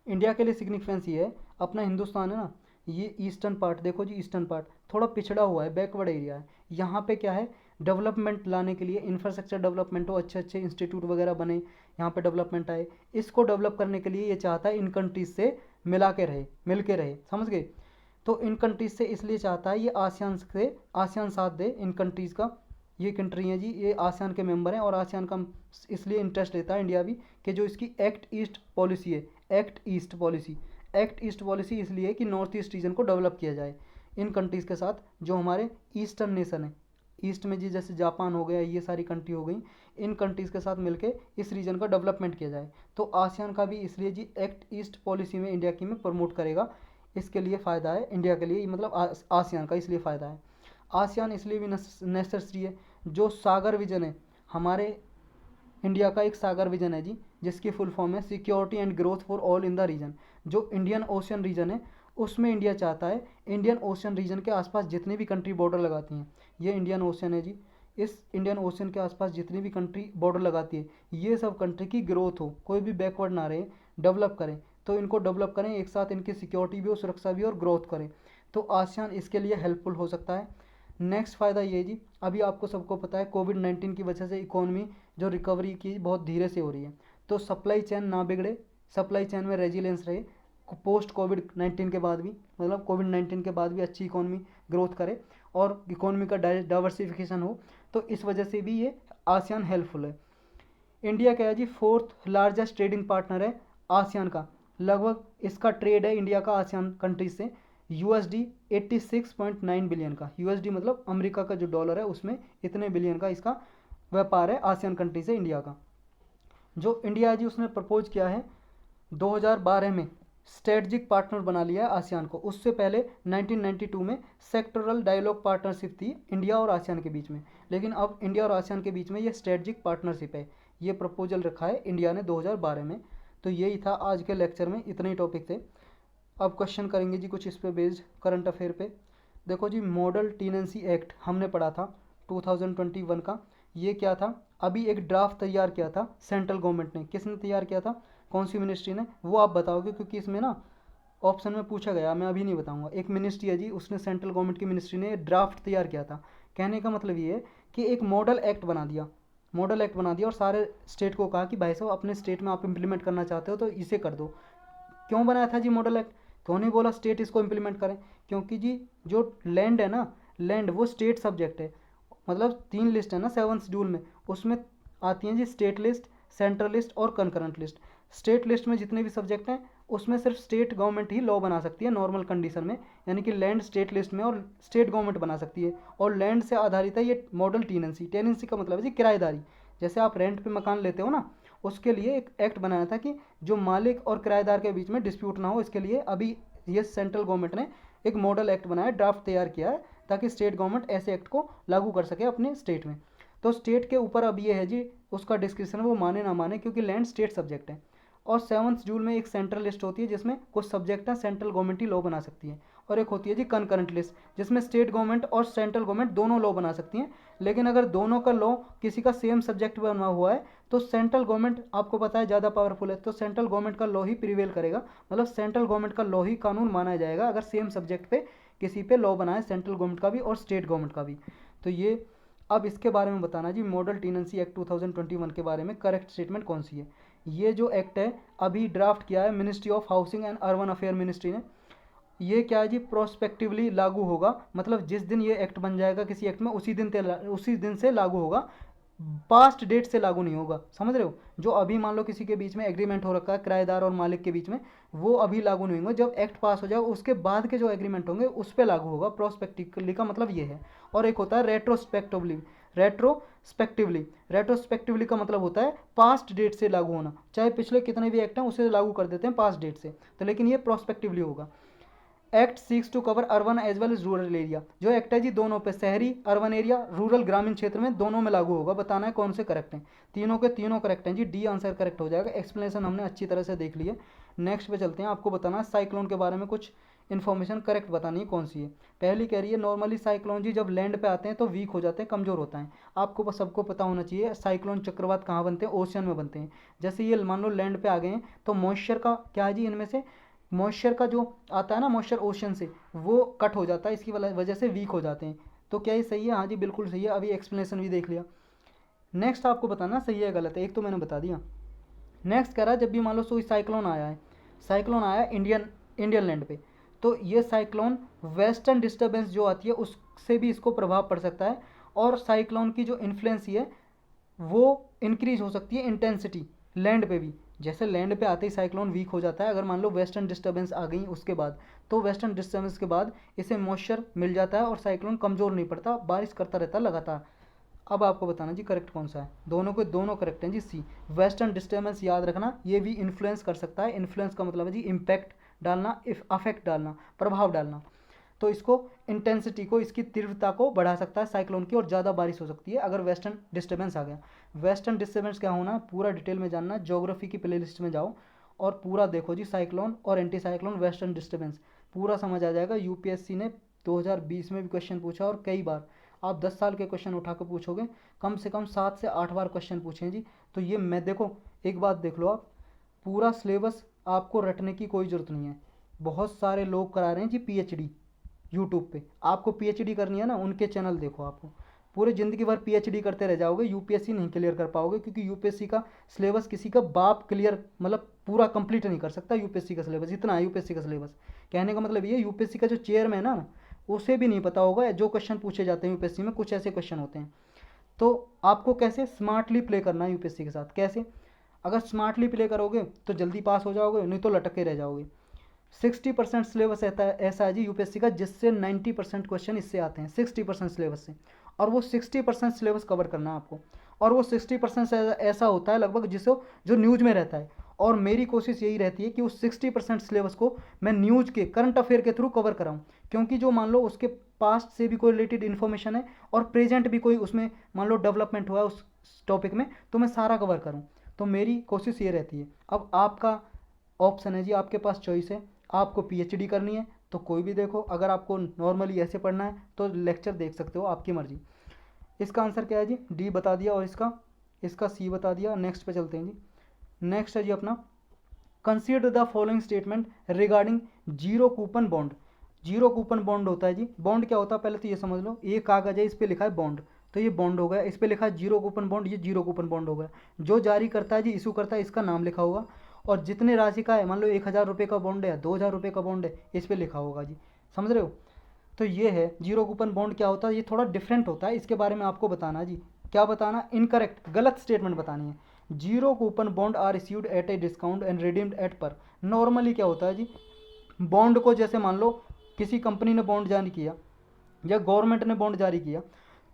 इंडिया के लिए सिग्निफिकेंस ये है, अपना हिंदुस्तान है ना, ये ईस्टर्न पार्ट देखो जी, ईस्टर्न पार्ट थोड़ा पिछड़ा हुआ है, बैकवर्ड एरिया है। यहाँ पे क्या है, डेवलपमेंट लाने के लिए, इंफ्रास्ट्रक्चर डेवलपमेंट हो, अच्छे अच्छे इंस्टीट्यूट वगैरह बने, यहाँ पे डेवलपमेंट आए, इसको डेवलप करने के लिए ये चाहता है इन कंट्रीज से मिला के रहे, मिल के रहे, समझ गए। तो इन कंट्रीज से इसलिए चाहता है ये आसियान साथ दे इन कंट्रीज़ का। ये कंट्री हैं जी, ये आसियान के मेंबर हैं, और आसियान का इसलिए इंटरेस्ट लेता है इंडिया भी, कि जो इसकी एक्ट ईस्ट पॉलिसी है, एक्ट ईस्ट पॉलिसी इसलिए है कि नॉर्थ ईस्ट रीजन को डेवलप किया जाए इन कंट्रीज़ के साथ, जो हमारे ईस्टर्न नेशन है। ईस्ट में जी जैसे जापान हो गया, ये सारी कंट्री हो गई, इन कंट्रीज़ के साथ मिलके इस रीजन का डेवलपमेंट किया जाए। तो आसियान का भी इसलिए जी एक्ट ईस्ट पॉलिसी में इंडिया की में प्रमोट करेगा, इसके लिए फ़ायदा है इंडिया के लिए, मतलब आसियान का इसलिए फ़ायदा है। आसियान इसलिए भी नेसेसरी है, जो सागर विजन है हमारे इंडिया का, एक सागर विजन है जी, जिसकी फुल फॉर्म है security and growth for all in the region. जो इंडियन ओशियन रीजन है उसमें इंडिया चाहता है, इंडियन ओशियन रीजन के आसपास जितनी भी कंट्री बॉर्डर लगाती हैं, ये इंडियन ओशियन है जी, इस इंडियन ओशियन के आसपास जितनी भी कंट्री बॉर्डर लगाती है, ये सब कंट्री की ग्रोथ हो, कोई भी बैकवर्ड ना रहे, डेवलप करें। तो इनको डेवलप करें, एक साथ इनकी सिक्योरिटी भी हो, सुरक्षा भी और ग्रोथ करें। तो आसियान इसके लिए हेल्पफुल हो सकता है। नेक्स्ट फ़ायदा ये जी, अभी आपको सबको पता है कोविड-19 की वजह से इकोनॉमी जो रिकवरी की बहुत धीरे से हो रही है, तो सप्लाई चेन ना बिगड़े, सप्लाई चेन में रेजिलियंस रहे, पोस्ट कोविड-19 के बाद भी, मतलब कोविड-19 के बाद भी अच्छी इकोनॉमी ग्रोथ करे और इकोनॉमी का डाइवर्सिफिकेशन हो, तो इस वजह से भी ये आसियान हेल्पफुल है। इंडिया क्या है जी, 4th लार्जेस्ट ट्रेडिंग पार्टनर है आसियान का, लगभग इसका ट्रेड है इंडिया का आसियान कंट्रीज से USD 86.9 बिलियन का। USD मतलब अमेरिका का जो डॉलर है, उसमें इतने बिलियन का इसका व्यापार है आसियान कंट्री से इंडिया का। जो इंडिया है जी, उसने प्रपोज किया है 2012 में स्ट्रेटजिक पार्टनर बना लिया है आसियान को। उससे पहले 1992 में सेक्टरल डायलॉग पार्टनरशिप थी इंडिया और आसियान के बीच में, लेकिन अब इंडिया और आसियान के बीच में ये स्ट्रेटजिक पार्टनरशिप है। ये प्रपोजल रखा है इंडिया ने 2012 में। तो यही था आज के लेक्चर में, इतने ही टॉपिक थे। अब क्वेश्चन करेंगे जी कुछ इस पे बेस्ड करंट अफेयर पे। देखो जी, मॉडल टीनेंसी एक्ट हमने पढ़ा था 2021 का। ये क्या था, अभी एक ड्राफ्ट तैयार किया था सेंट्रल गवर्नमेंट ने। किसने तैयार किया था, कौन सी मिनिस्ट्री ने, वो आप बताओगे, क्योंकि इसमें ना ऑप्शन में पूछा गया, मैं अभी नहीं बताऊंगा। एक मिनिस्ट्री है जी, उसने सेंट्रल गवर्नमेंट की मिनिस्ट्री ने ड्राफ्ट तैयार किया था। कहने का मतलब ये है कि एक मॉडल एक्ट बना दिया, और सारे स्टेट को कहा कि भाई साहब अपने स्टेट में आप इम्प्लीमेंट करना चाहते हो तो इसे कर दो। क्यों बनाया था जी मॉडल एक्ट, क्यों नहीं बोला स्टेट इसको इम्प्लीमेंट करें? क्योंकि जी जो लैंड है ना, लैंड वो स्टेट सब्जेक्ट है, मतलब 3 लिस्ट है ना 7 शेड्यूल में, उसमें आती हैं जी स्टेट लिस्ट, सेंट्रल लिस्ट और कंकरेंट लिस्ट। स्टेट लिस्ट में जितने भी सब्जेक्ट हैं उसमें सिर्फ स्टेट गवर्नमेंट ही लॉ बना सकती है नॉर्मल कंडीशन में, यानी कि लैंड स्टेट लिस्ट में और स्टेट गवर्नमेंट बना सकती है। और लैंड से आधारित है ये मॉडल टीनेंसी। टेनेंसी का मतलब है जी किराएदारी, जैसे आप रेंट पे मकान लेते हो ना, उसके लिए एक एक्ट बनाया था कि जो मालिक और किराएदार के बीच में डिस्प्यूट ना हो, इसके लिए अभी ये सेंट्रल गवर्नमेंट ने एक मॉडल एक्ट बनाया, ड्राफ्ट तैयार किया है, ताकि स्टेट गवर्नमेंट ऐसे एक्ट को लागू कर सके अपने स्टेट में। तो स्टेट के ऊपर अब ये है जी उसका डिस्क्रिप्शन, वो माने ना माने, क्योंकि लैंड स्टेट सब्जेक्ट है। और 7th शेड्यूल में एक सेंट्रल लिस्ट होती है जिसमें कुछ सब्जेक्ट हैं सेंट्रल गवर्नमेंट ही लॉ बना सकती है, और एक होती है जी कंकरेंट लिस्ट जिसमें स्टेट गवर्नमेंट और सेंट्रल गवर्नमेंट दोनों लॉ बना सकती हैं। लेकिन अगर दोनों का लॉ किसी का सेम सब्जेक्ट बना हुआ है तो सेंट्रल गवर्नमेंट, आपको पता है ज़्यादा पावरफुल है, तो सेंट्रल गवर्नमेंट का लॉ ही प्रिवेल करेगा, मतलब सेंट्रल गवर्नमेंट का लॉ ही कानून माना जाएगा अगर सेम सब्जेक्ट पे किसी पे लॉ बना है, सेंट्रल गवर्नमेंट का भी और स्टेट गवर्नमेंट का भी। तो ये अब इसके बारे में बताना जी, मॉडल टीनेंसी एक्ट 2021 के बारे में करेक्ट स्टेटमेंट कौन सी है। ये जो एक्ट है अभी ड्राफ्ट किया है ministry of housing and urban affair ministry ने। ये क्या है जी, प्रोस्पेक्टिवली लागू होगा, मतलब जिस दिन ये एक्ट बन जाएगा किसी एक्ट में उसी दिन से लागू होगा, पास्ट डेट से लागू नहीं होगा, समझ रहे हो। जो अभी मान लो किसी के बीच में एग्रीमेंट हो रखा है किराएदार और मालिक के बीच में, वो अभी लागू नहीं होंगे, जब एक्ट पास हो जाए उसके बाद के जो एग्रीमेंट होंगे उस पर लागू होगा। प्रोस्पेक्टिवली का मतलब ये है। और एक होता है रेट्रोस्पेक्टिवली। रेट्रोस्पेक्टिवली का मतलब होता है पास्ट डेट से लागू होना, चाहे पिछले कितने भी एक्ट हैं उसे लागू कर देते हैं पास्ट डेट से, तो लेकिन ये प्रोस्पेक्टिवली होगा। Act seeks to cover urban as well as rural area. जो एक्ट है जी दोनों पे, शहरी अर्बन एरिया, रूरल ग्रामीण क्षेत्र में, दोनों में लागू होगा। बताना है कौन से करेक्ट हैं। तीनों के तीनों करेक्ट हैं जी, डी आंसर करेक्ट हो जाएगा। एक्सप्लेनेशन हमने अच्छी तरह से देख ली है। नेक्स्ट पे चलते हैं। आपको बताना है साइक्लोन के बारे में कुछ इन्फॉर्मेशन करेक्ट बतानी है कौन सी है। पहली कह रही है नॉर्मली साइक्लोन जी जब लैंड पे आते हैं तो वीक हो जाते हैं, कमज़ोर होता है। आपको बस सबको पता होना चाहिए साइक्लोन चक्रवात कहाँ बनते हैं, ओशन में बनते हैं। जैसे ये मान लो लैंड पे आ गए हैं तो मॉइस्चर का क्या है जी, इनमें से मॉइस्चर का जो आता है ना, मॉइस्चर ओशन से, वो कट हो जाता है, इसकी वजह से वीक हो जाते हैं। तो क्या ये सही है? हाँ जी बिल्कुल सही है। अभी एक्सप्लेनेशन भी देख लिया। नेक्स्ट आपको बताना सही है गलत है, एक तो मैंने बता दिया। नेक्स्ट कह रहा है जब भी मान लो कोई साइक्लोन आया है, साइक्लोन आया इंडियन लैंड पे, तो ये साइक्लोन वेस्टर्न डिस्टर्बेंस जो आती है उससे भी इसको प्रभाव पड़ सकता है। और साइक्लोन की जो इन्फ्लुएंस है वो इंक्रीज हो सकती है इंटेंसिटी लैंड पे भी। जैसे लैंड पे आते ही साइक्लोन वीक हो जाता है, अगर मान लो वेस्टर्न डिस्टर्बेंस आ गई उसके बाद, तो वेस्टर्न डिस्टर्बेंस के बाद इसे मॉइस्चर मिल जाता है और साइक्लोन कमज़ोर नहीं पड़ता, बारिश करता रहता है लगातार। अब आपको बताना जी करेक्ट कौन सा है। दोनों के दोनों करेक्ट हैं जी, सी। वेस्टर्न डिस्टर्बेंस याद रखना, ये भी इन्फ्लुएंस कर सकता है। इन्फ्लुएंस का मतलब है जी इम्पैक्ट डालना, अफेक्ट डालना, प्रभाव डालना। तो इसको इंटेंसिटी को, इसकी तीव्रता को बढ़ा सकता है साइक्लोन की, और ज़्यादा बारिश हो सकती है अगर वेस्टर्न डिस्टर्बेंस आ गया। वेस्टर्न डिस्टर्बेंस क्या होना, पूरा डिटेल में जानना, ज्योग्राफी की प्लेलिस्ट में जाओ और पूरा देखो जी, साइक्लोन और एंटी साइक्लोन वेस्टर्न डिस्टर्बेंस पूरा समझ आ जाएगा। यूपीएससी ने 2020 में भी क्वेश्चन पूछा और कई बार, आप 10 साल के क्वेश्चन उठा कर पूछोगे कम से कम 7 से 8 बार क्वेश्चन पूछे जी। तो ये मैं देखो, एक बात देख लो आप, पूरा सिलेबस आपको रटने की कोई ज़रूरत नहीं है। बहुत सारे लोग करा रहे हैं जी पीएचडी यूट्यूब पे। आपको पीएचडी करनी है ना, उनके चैनल देखो। आपको पूरे ज़िंदगी भर पीएचडी करते रह जाओगे, यूपीएससी नहीं क्लियर कर पाओगे, क्योंकि यूपीएससी का सिलेबस किसी का बाप क्लियर, मतलब पूरा कंप्लीट नहीं कर सकता यूपीएससी का सिलेबस। इतना है यूपीएससी का सिलेबस। कहने का मतलब ये, यूपीएससी का जो चेयरमैन है ना, उसे भी नहीं पता होगा जो क्वेश्चन पूछे जाते हैं यूपीएससी में, कुछ ऐसे क्वेश्चन होते हैं। तो आपको कैसे स्मार्टली प्ले करना है यूपीएससी के साथ, कैसे? अगर स्मार्टली प्ले करोगे तो जल्दी पास हो जाओगे, नहीं तो लटके रह जाओगे। 60% सिलेबस ऐसा है जी यूपीएससी का, जिससे 90% क्वेश्चन इससे आते हैं, 60% सिलेबस से। और वो 60% सिलेबस कवर करना है आपको। और वो 60% ऐसा होता है लगभग जिसको जो न्यूज़ में रहता है। और मेरी कोशिश यही रहती है कि उस 60% सिलेबस को मैं न्यूज़ के, करंट अफेयर के थ्रू कवर कराऊँ। क्योंकि जो मान लो उसके पास्ट से भी कोई रिलेटेड इन्फॉर्मेशन है और प्रेजेंट भी कोई उसमें मान लो डेवलपमेंट हुआ है उस टॉपिक में, तो मैं सारा कवर करूँ। तो मेरी कोशिश ये रहती है। अब आपका ऑप्शन है जी, आपके पास चॉइस है। आपको पीएचडी करनी है तो कोई भी देखो, अगर आपको नॉर्मली ऐसे पढ़ना है तो लेक्चर देख सकते हो, आपकी मर्जी। इसका आंसर क्या है जी, डी बता दिया, और इसका सी बता दिया। नेक्स्ट पे चलते हैं जी। नेक्स्ट है जी अपना, consider the following statement regarding zero coupon bond. Zero coupon bond होता है जी, बॉन्ड क्या होता है पहले तो ये समझ लो। ये कागज है, इस पर लिखा है बॉन्ड, तो ये बॉन्ड हो गया। इस पर लिखा है जीरो कूपन बॉन्ड, ये जीरो कूपन बॉन्ड हो गया। जो जारी करता है जी, इशू करता है, इसका नाम लिखा होगा। और जितने राशि का है, मान लो 1000 रुपये का बॉन्ड है या 2000 रुपये का बॉन्ड है, इस पर लिखा होगा जी। समझ रहे हो? तो ये है जीरो कूपन बॉन्ड क्या होता है। ये थोड़ा डिफरेंट होता है, इसके बारे में आपको बताना जी। क्या बताना? इनकरेक्ट, गलत स्टेटमेंट बतानी है। Zero coupon bond are issued at a discount and redeemed at par. Normally क्या होता है जी, बॉन्ड को जैसे मान लो किसी कंपनी ने बॉन्ड जारी किया या गवर्नमेंट ने बॉन्ड जारी किया,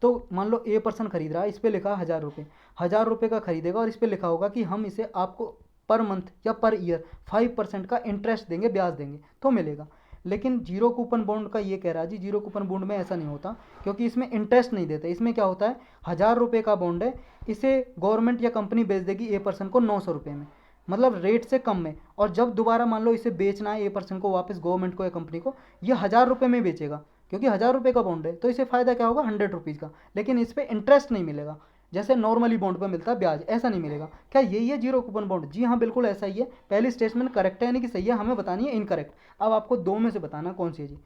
तो मान लो ए पर्सन खरीद रहा है, इस पर लिखा 1000 रुपये, 1000 रुपये का खरीदेगा और इस पर लिखा होगा कि हम इसे आपको पर मंथ या पर ईयर 5% का इंटरेस्ट देंगे, ब्याज देंगे तो मिलेगा। लेकिन जीरो कूपन बॉन्ड का ये कह रहा है जी, जीरो कूपन बॉन्ड में ऐसा नहीं होता, क्योंकि इसमें इंटरेस्ट नहीं देते। इसमें क्या होता है, 1000 रुपये का बॉन्ड है, इसे गवर्नमेंट या कंपनी बेच देगी ए पर्सन को 900 रुपये में, मतलब रेट से कम में। और जब दोबारा मान लो इसे बेचना है ए पर्सन को वापस गवर्नमेंट को या कंपनी को, ये 1000 रुपये में बेचेगा, क्योंकि 1000 रुपये का बॉन्ड है, तो इसे फ़ायदा क्या होगा, 100 रुपीज़ का। लेकिन इस पर इंटरेस्ट नहीं मिलेगा, जैसे नॉर्मली बॉन्ड पर मिलता है ब्याज, ऐसा नहीं मिलेगा। क्या यही है जीरो कूपन बॉन्ड? जी हाँ बिल्कुल ऐसा ही है। पहली स्टेटमेंट करेक्ट है यानी कि सही है, हमें बतानी है इनकरेक्ट। अब आपको दो में से बताना कौन सी है जी।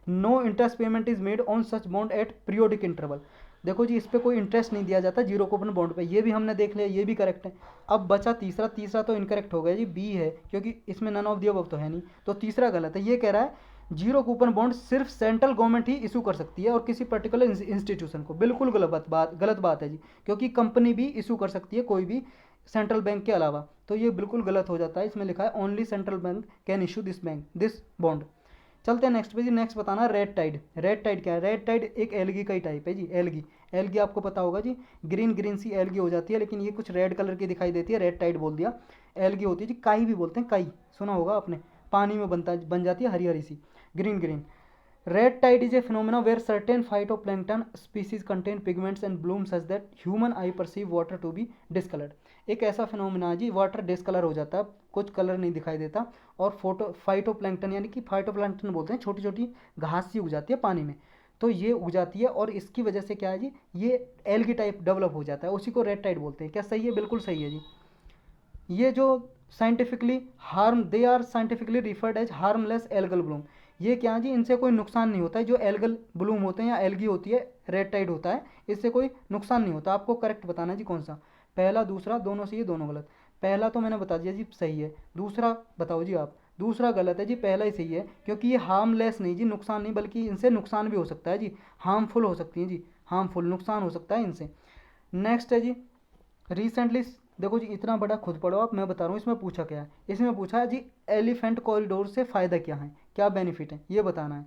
No interest payment is made on such bond at periodic interval. देखो जी, इस पर कोई इंटरेस्ट नहीं दिया जाता जीरो कूपन बॉन्ड पे, ये भी हमने देख लिया, ये भी करेक्ट है। अब बचा तीसरा तो इनकरेक्ट हो गया जी, बी है, क्योंकि इसमें नन ऑफ द अबव तो है नहीं, तो तीसरा गलत है। ये कह रहा है जीरो कूपन बॉन्ड सिर्फ सेंट्रल गवर्नमेंट ही इशू कर सकती है और किसी पर्टिकुलर इंस्टीट्यूशन को। बिल्कुल गलत बात है जी, क्योंकि कंपनी भी इशू कर सकती है कोई भी सेंट्रल बैंक के अलावा। तो ये बिल्कुल गलत हो जाता है, इसमें लिखा है only central bank can issue this bond. चलते हैं नेक्स्ट पे जी। नेक्स्ट बताना रेड टाइड। रेड टाइड क्या है? रेड टाइड एक एलगी का ही टाइप है जी। एलगी, एलगी आपको पता होगा जी, ग्रीन ग्रीन सी एलगी हो जाती है, लेकिन ये कुछ रेड कलर की दिखाई देती है, रेड टाइड बोल दिया। एलगी होती है जी, काई भी बोलते हैं, काई सुना होगा आपने, पानी में बन जाती है हरी हरी सी, green green. Red tide is a phenomena where certain phytoplankton species contain pigments and bloom such that human eye perceive water to be discolored। एक ऐसा फिनोमिना है जी, वाटर डिसकलर हो जाता है, कुछ कलर नहीं दिखाई देता, और फाइटोप्लैंक्टन यानी कि फाइटोप्लैंक्टन बोलते हैं, छोटी छोटी घास सी उग जाती है पानी में, तो ये उग जाती है और इसकी वजह से क्या है जी, ये एल्गी टाइप डेवलप हो जाता है, उसी को रेड टाइड बोलते हैं। क्या सही है? बिल्कुल सही है जी। ये जो they are scientifically referred as harmless algal bloom. ये क्या है जी, इनसे कोई नुकसान नहीं होता है। जो एल्गल ब्लूम होते हैं या एल्गी होती है, रेड टाइड होता है, इससे कोई नुकसान नहीं होता। आपको करेक्ट बताना है जी कौन सा, पहला दूसरा दोनों सही है, दोनों गलत। पहला तो मैंने बता दिया जी सही है, दूसरा बताओ जी आप। दूसरा गलत है जी, पहला ही सही है, क्योंकि ये हार्मलेस नहीं जी, नुकसान नहीं, बल्कि इनसे नुकसान भी हो सकता है जी, हार्मफुल हो सकती है जी, हार्मफुल नुकसान हो सकता है इनसे। नेक्स्ट है जी, रिसेंटली, देखो जी इतना बड़ा खुद पढ़ो आप, मैं बता रहा हूँ इसमें पूछा क्या है। इसमें पूछा है जी एलिफेंट कॉरिडोर से फ़ायदा क्या है, क्या बेनिफिट है, ये बताना है।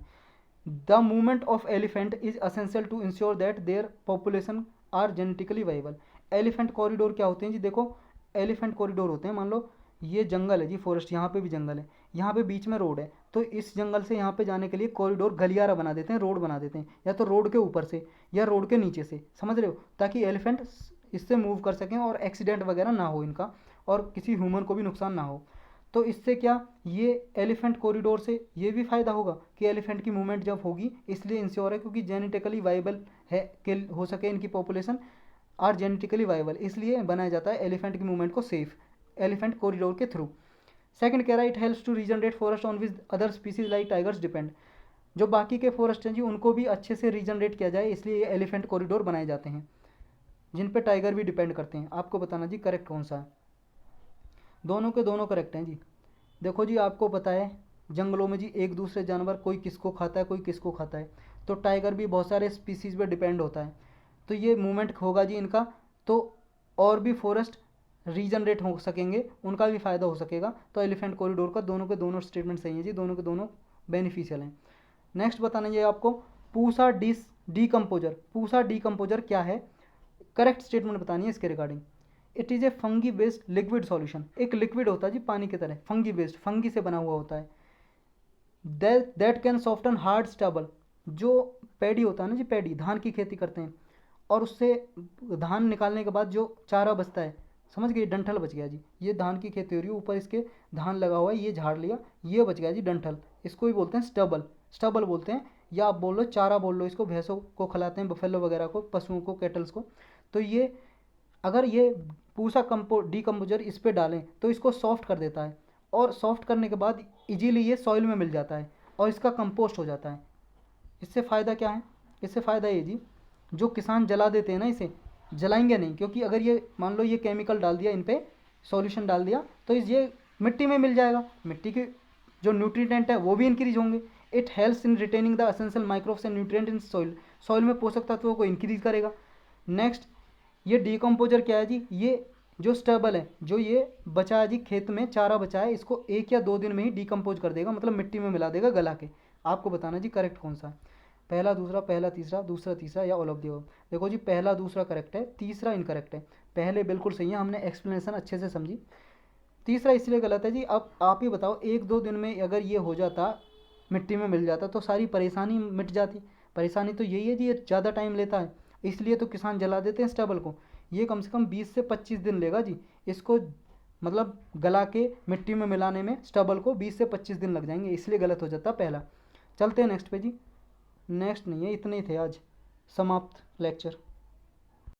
The movement of elephant is essential to ensure that their population are genetically viable. Elephant corridor क्या होते हैं जी? देखो एलिफेंट कॉरिडोर होते हैं, मान लो ये जंगल है जी, फॉरेस्ट, यहाँ पे भी जंगल है, यहाँ पे बीच में रोड है, तो इस जंगल से यहाँ पे जाने के लिए कॉरिडोर गलियारा बना देते हैं, रोड बना देते हैं, या तो रोड के ऊपर से या रोड के नीचे से, समझ रहे हो, ताकि एलिफेंट इससे मूव कर सकें और एक्सीडेंट वगैरह ना हो इनका, और किसी ह्यूमन को भी नुकसान ना हो। तो इससे क्या, ये एलिफेंट कॉरिडोर से ये भी फ़ायदा होगा कि एलिफेंट की मूवमेंट जब होगी, इसलिए इंश्योर है, क्योंकि जेनेटिकली वाइबल है कि हो सके इनकी पॉपुलेशन आर जेनेटिकली वाइबल, इसलिए बनाया जाता है एलिफेंट की मूवमेंट को सेफ एलिफेंट कॉरिडोर के थ्रू। सेकंड कह रहा है it helps to regenerate forest on which other species like tigers depend. जो बाकी के फॉरेस्ट हैं जी, उनको भी अच्छे से रीजनरेट किया जाए, इसलिए ये एलिफेंट कॉरिडोर बनाए जाते हैं, जिन पे टाइगर भी डिपेंड करते हैं। आपको बताना जी करेक्ट कौन सा है। दोनों के दोनों करेक्ट हैं जी। देखो जी आपको पता है जंगलों में जी एक दूसरे जानवर कोई किसको खाता है, कोई किसको खाता है, तो टाइगर भी बहुत सारे स्पीसीज़ पे डिपेंड होता है, तो ये मूवमेंट होगा जी इनका, तो और भी फॉरेस्ट रीजनरेट हो सकेंगे, उनका भी फ़ायदा हो सकेगा। तो एलिफेंट कॉरिडोर का दोनों के दोनों स्टेटमेंट सही है जी, दोनों के दोनों बेनिफिशियल हैं। नेक्स्ट बताना ये आपको, पूसा डीकम्पोजर। पूसा डीकम्पोजर क्या है, करेक्ट स्टेटमेंट बतानी है इसके regarding. It is a fungi based liquid solution. एक लिक्विड होता है जी पानी की तरह, फंगी बेस्ड, फंगी से बना हुआ होता है। That can soften hard stubble. जो पैडी होता है ना जी, पैडी, धान की खेती करते हैं, और उससे धान निकालने के बाद जो चारा बचता है, समझ गए, डंठल बच गया जी, ये धान की खेती हो रही है, ऊपर इसके धान लगा हुआ है, ये झाड़ लिया, ये बच गया जी डंठल, इसको ही बोलते हैं स्टबल, स्टबल बोलते हैं, या आप बोल लो चारा बोल लो इसको, भैंसों को खिलाते हैं, बफेलो वगैरह को, पशुओं को, कैटल्स को। तो ये अगर ये पूसा डीकम्पोजर इस पर डालें तो इसको सॉफ्ट कर देता है, और सॉफ्ट करने के बाद इजीली ये सॉइल में मिल जाता है और इसका कंपोस्ट हो जाता है। इससे फ़ायदा क्या है? इससे फ़ायदा ये जी, जो किसान जला देते हैं ना, इसे जलाएंगे नहीं, क्योंकि अगर ये मान लो ये केमिकल डाल दिया इन पे, सॉल्यूशन डाल दिया, तो ये मिट्टी में मिल जाएगा, मिट्टी के जो न्यूट्रिएंट है वो भी इंक्रीज होंगे। It helps in retaining the essential microbes and nutrient in soil. Soil में पोषक तत्वों को इंक्रीज करेगा। नेक्स्ट, ये डीकम्पोजर क्या है जी, ये जो स्टेबल है, जो ये बचा है जी खेत में चारा बचा है, इसको 1 या 2 दिन में ही डीकम्पोज कर देगा, मतलब मिट्टी में मिला देगा गला के। आपको बताना जी करेक्ट कौन सा है, पहला दूसरा, पहला तीसरा, दूसरा तीसरा, या ऑल ऑफ द अबव। देखो जी पहला दूसरा करेक्ट है, तीसरा इनकरेक्ट है। पहले बिल्कुल सही है, हमने एक्सप्लेनेशन अच्छे से समझी, तीसरा इसलिए गलत है जी। अब आप ही बताओ, 1-2 दिन में अगर ये हो जाता, मिट्टी में मिल जाता, तो सारी परेशानी मिट जाती। परेशानी तो यही है जी, ये ज़्यादा टाइम लेता है, इसलिए तो किसान जला देते हैं स्टेबल को। ये कम से कम 20 से 25 दिन लेगा जी इसको, मतलब गला के मिट्टी में मिलाने में स्टेबल को 20 से 25 दिन लग जाएंगे, इसलिए गलत हो जाता पहला। चलते हैं नेक्स्ट पे जी। नेक्स्ट नहीं है, इतने ही थे आज, समाप्त लेक्चर।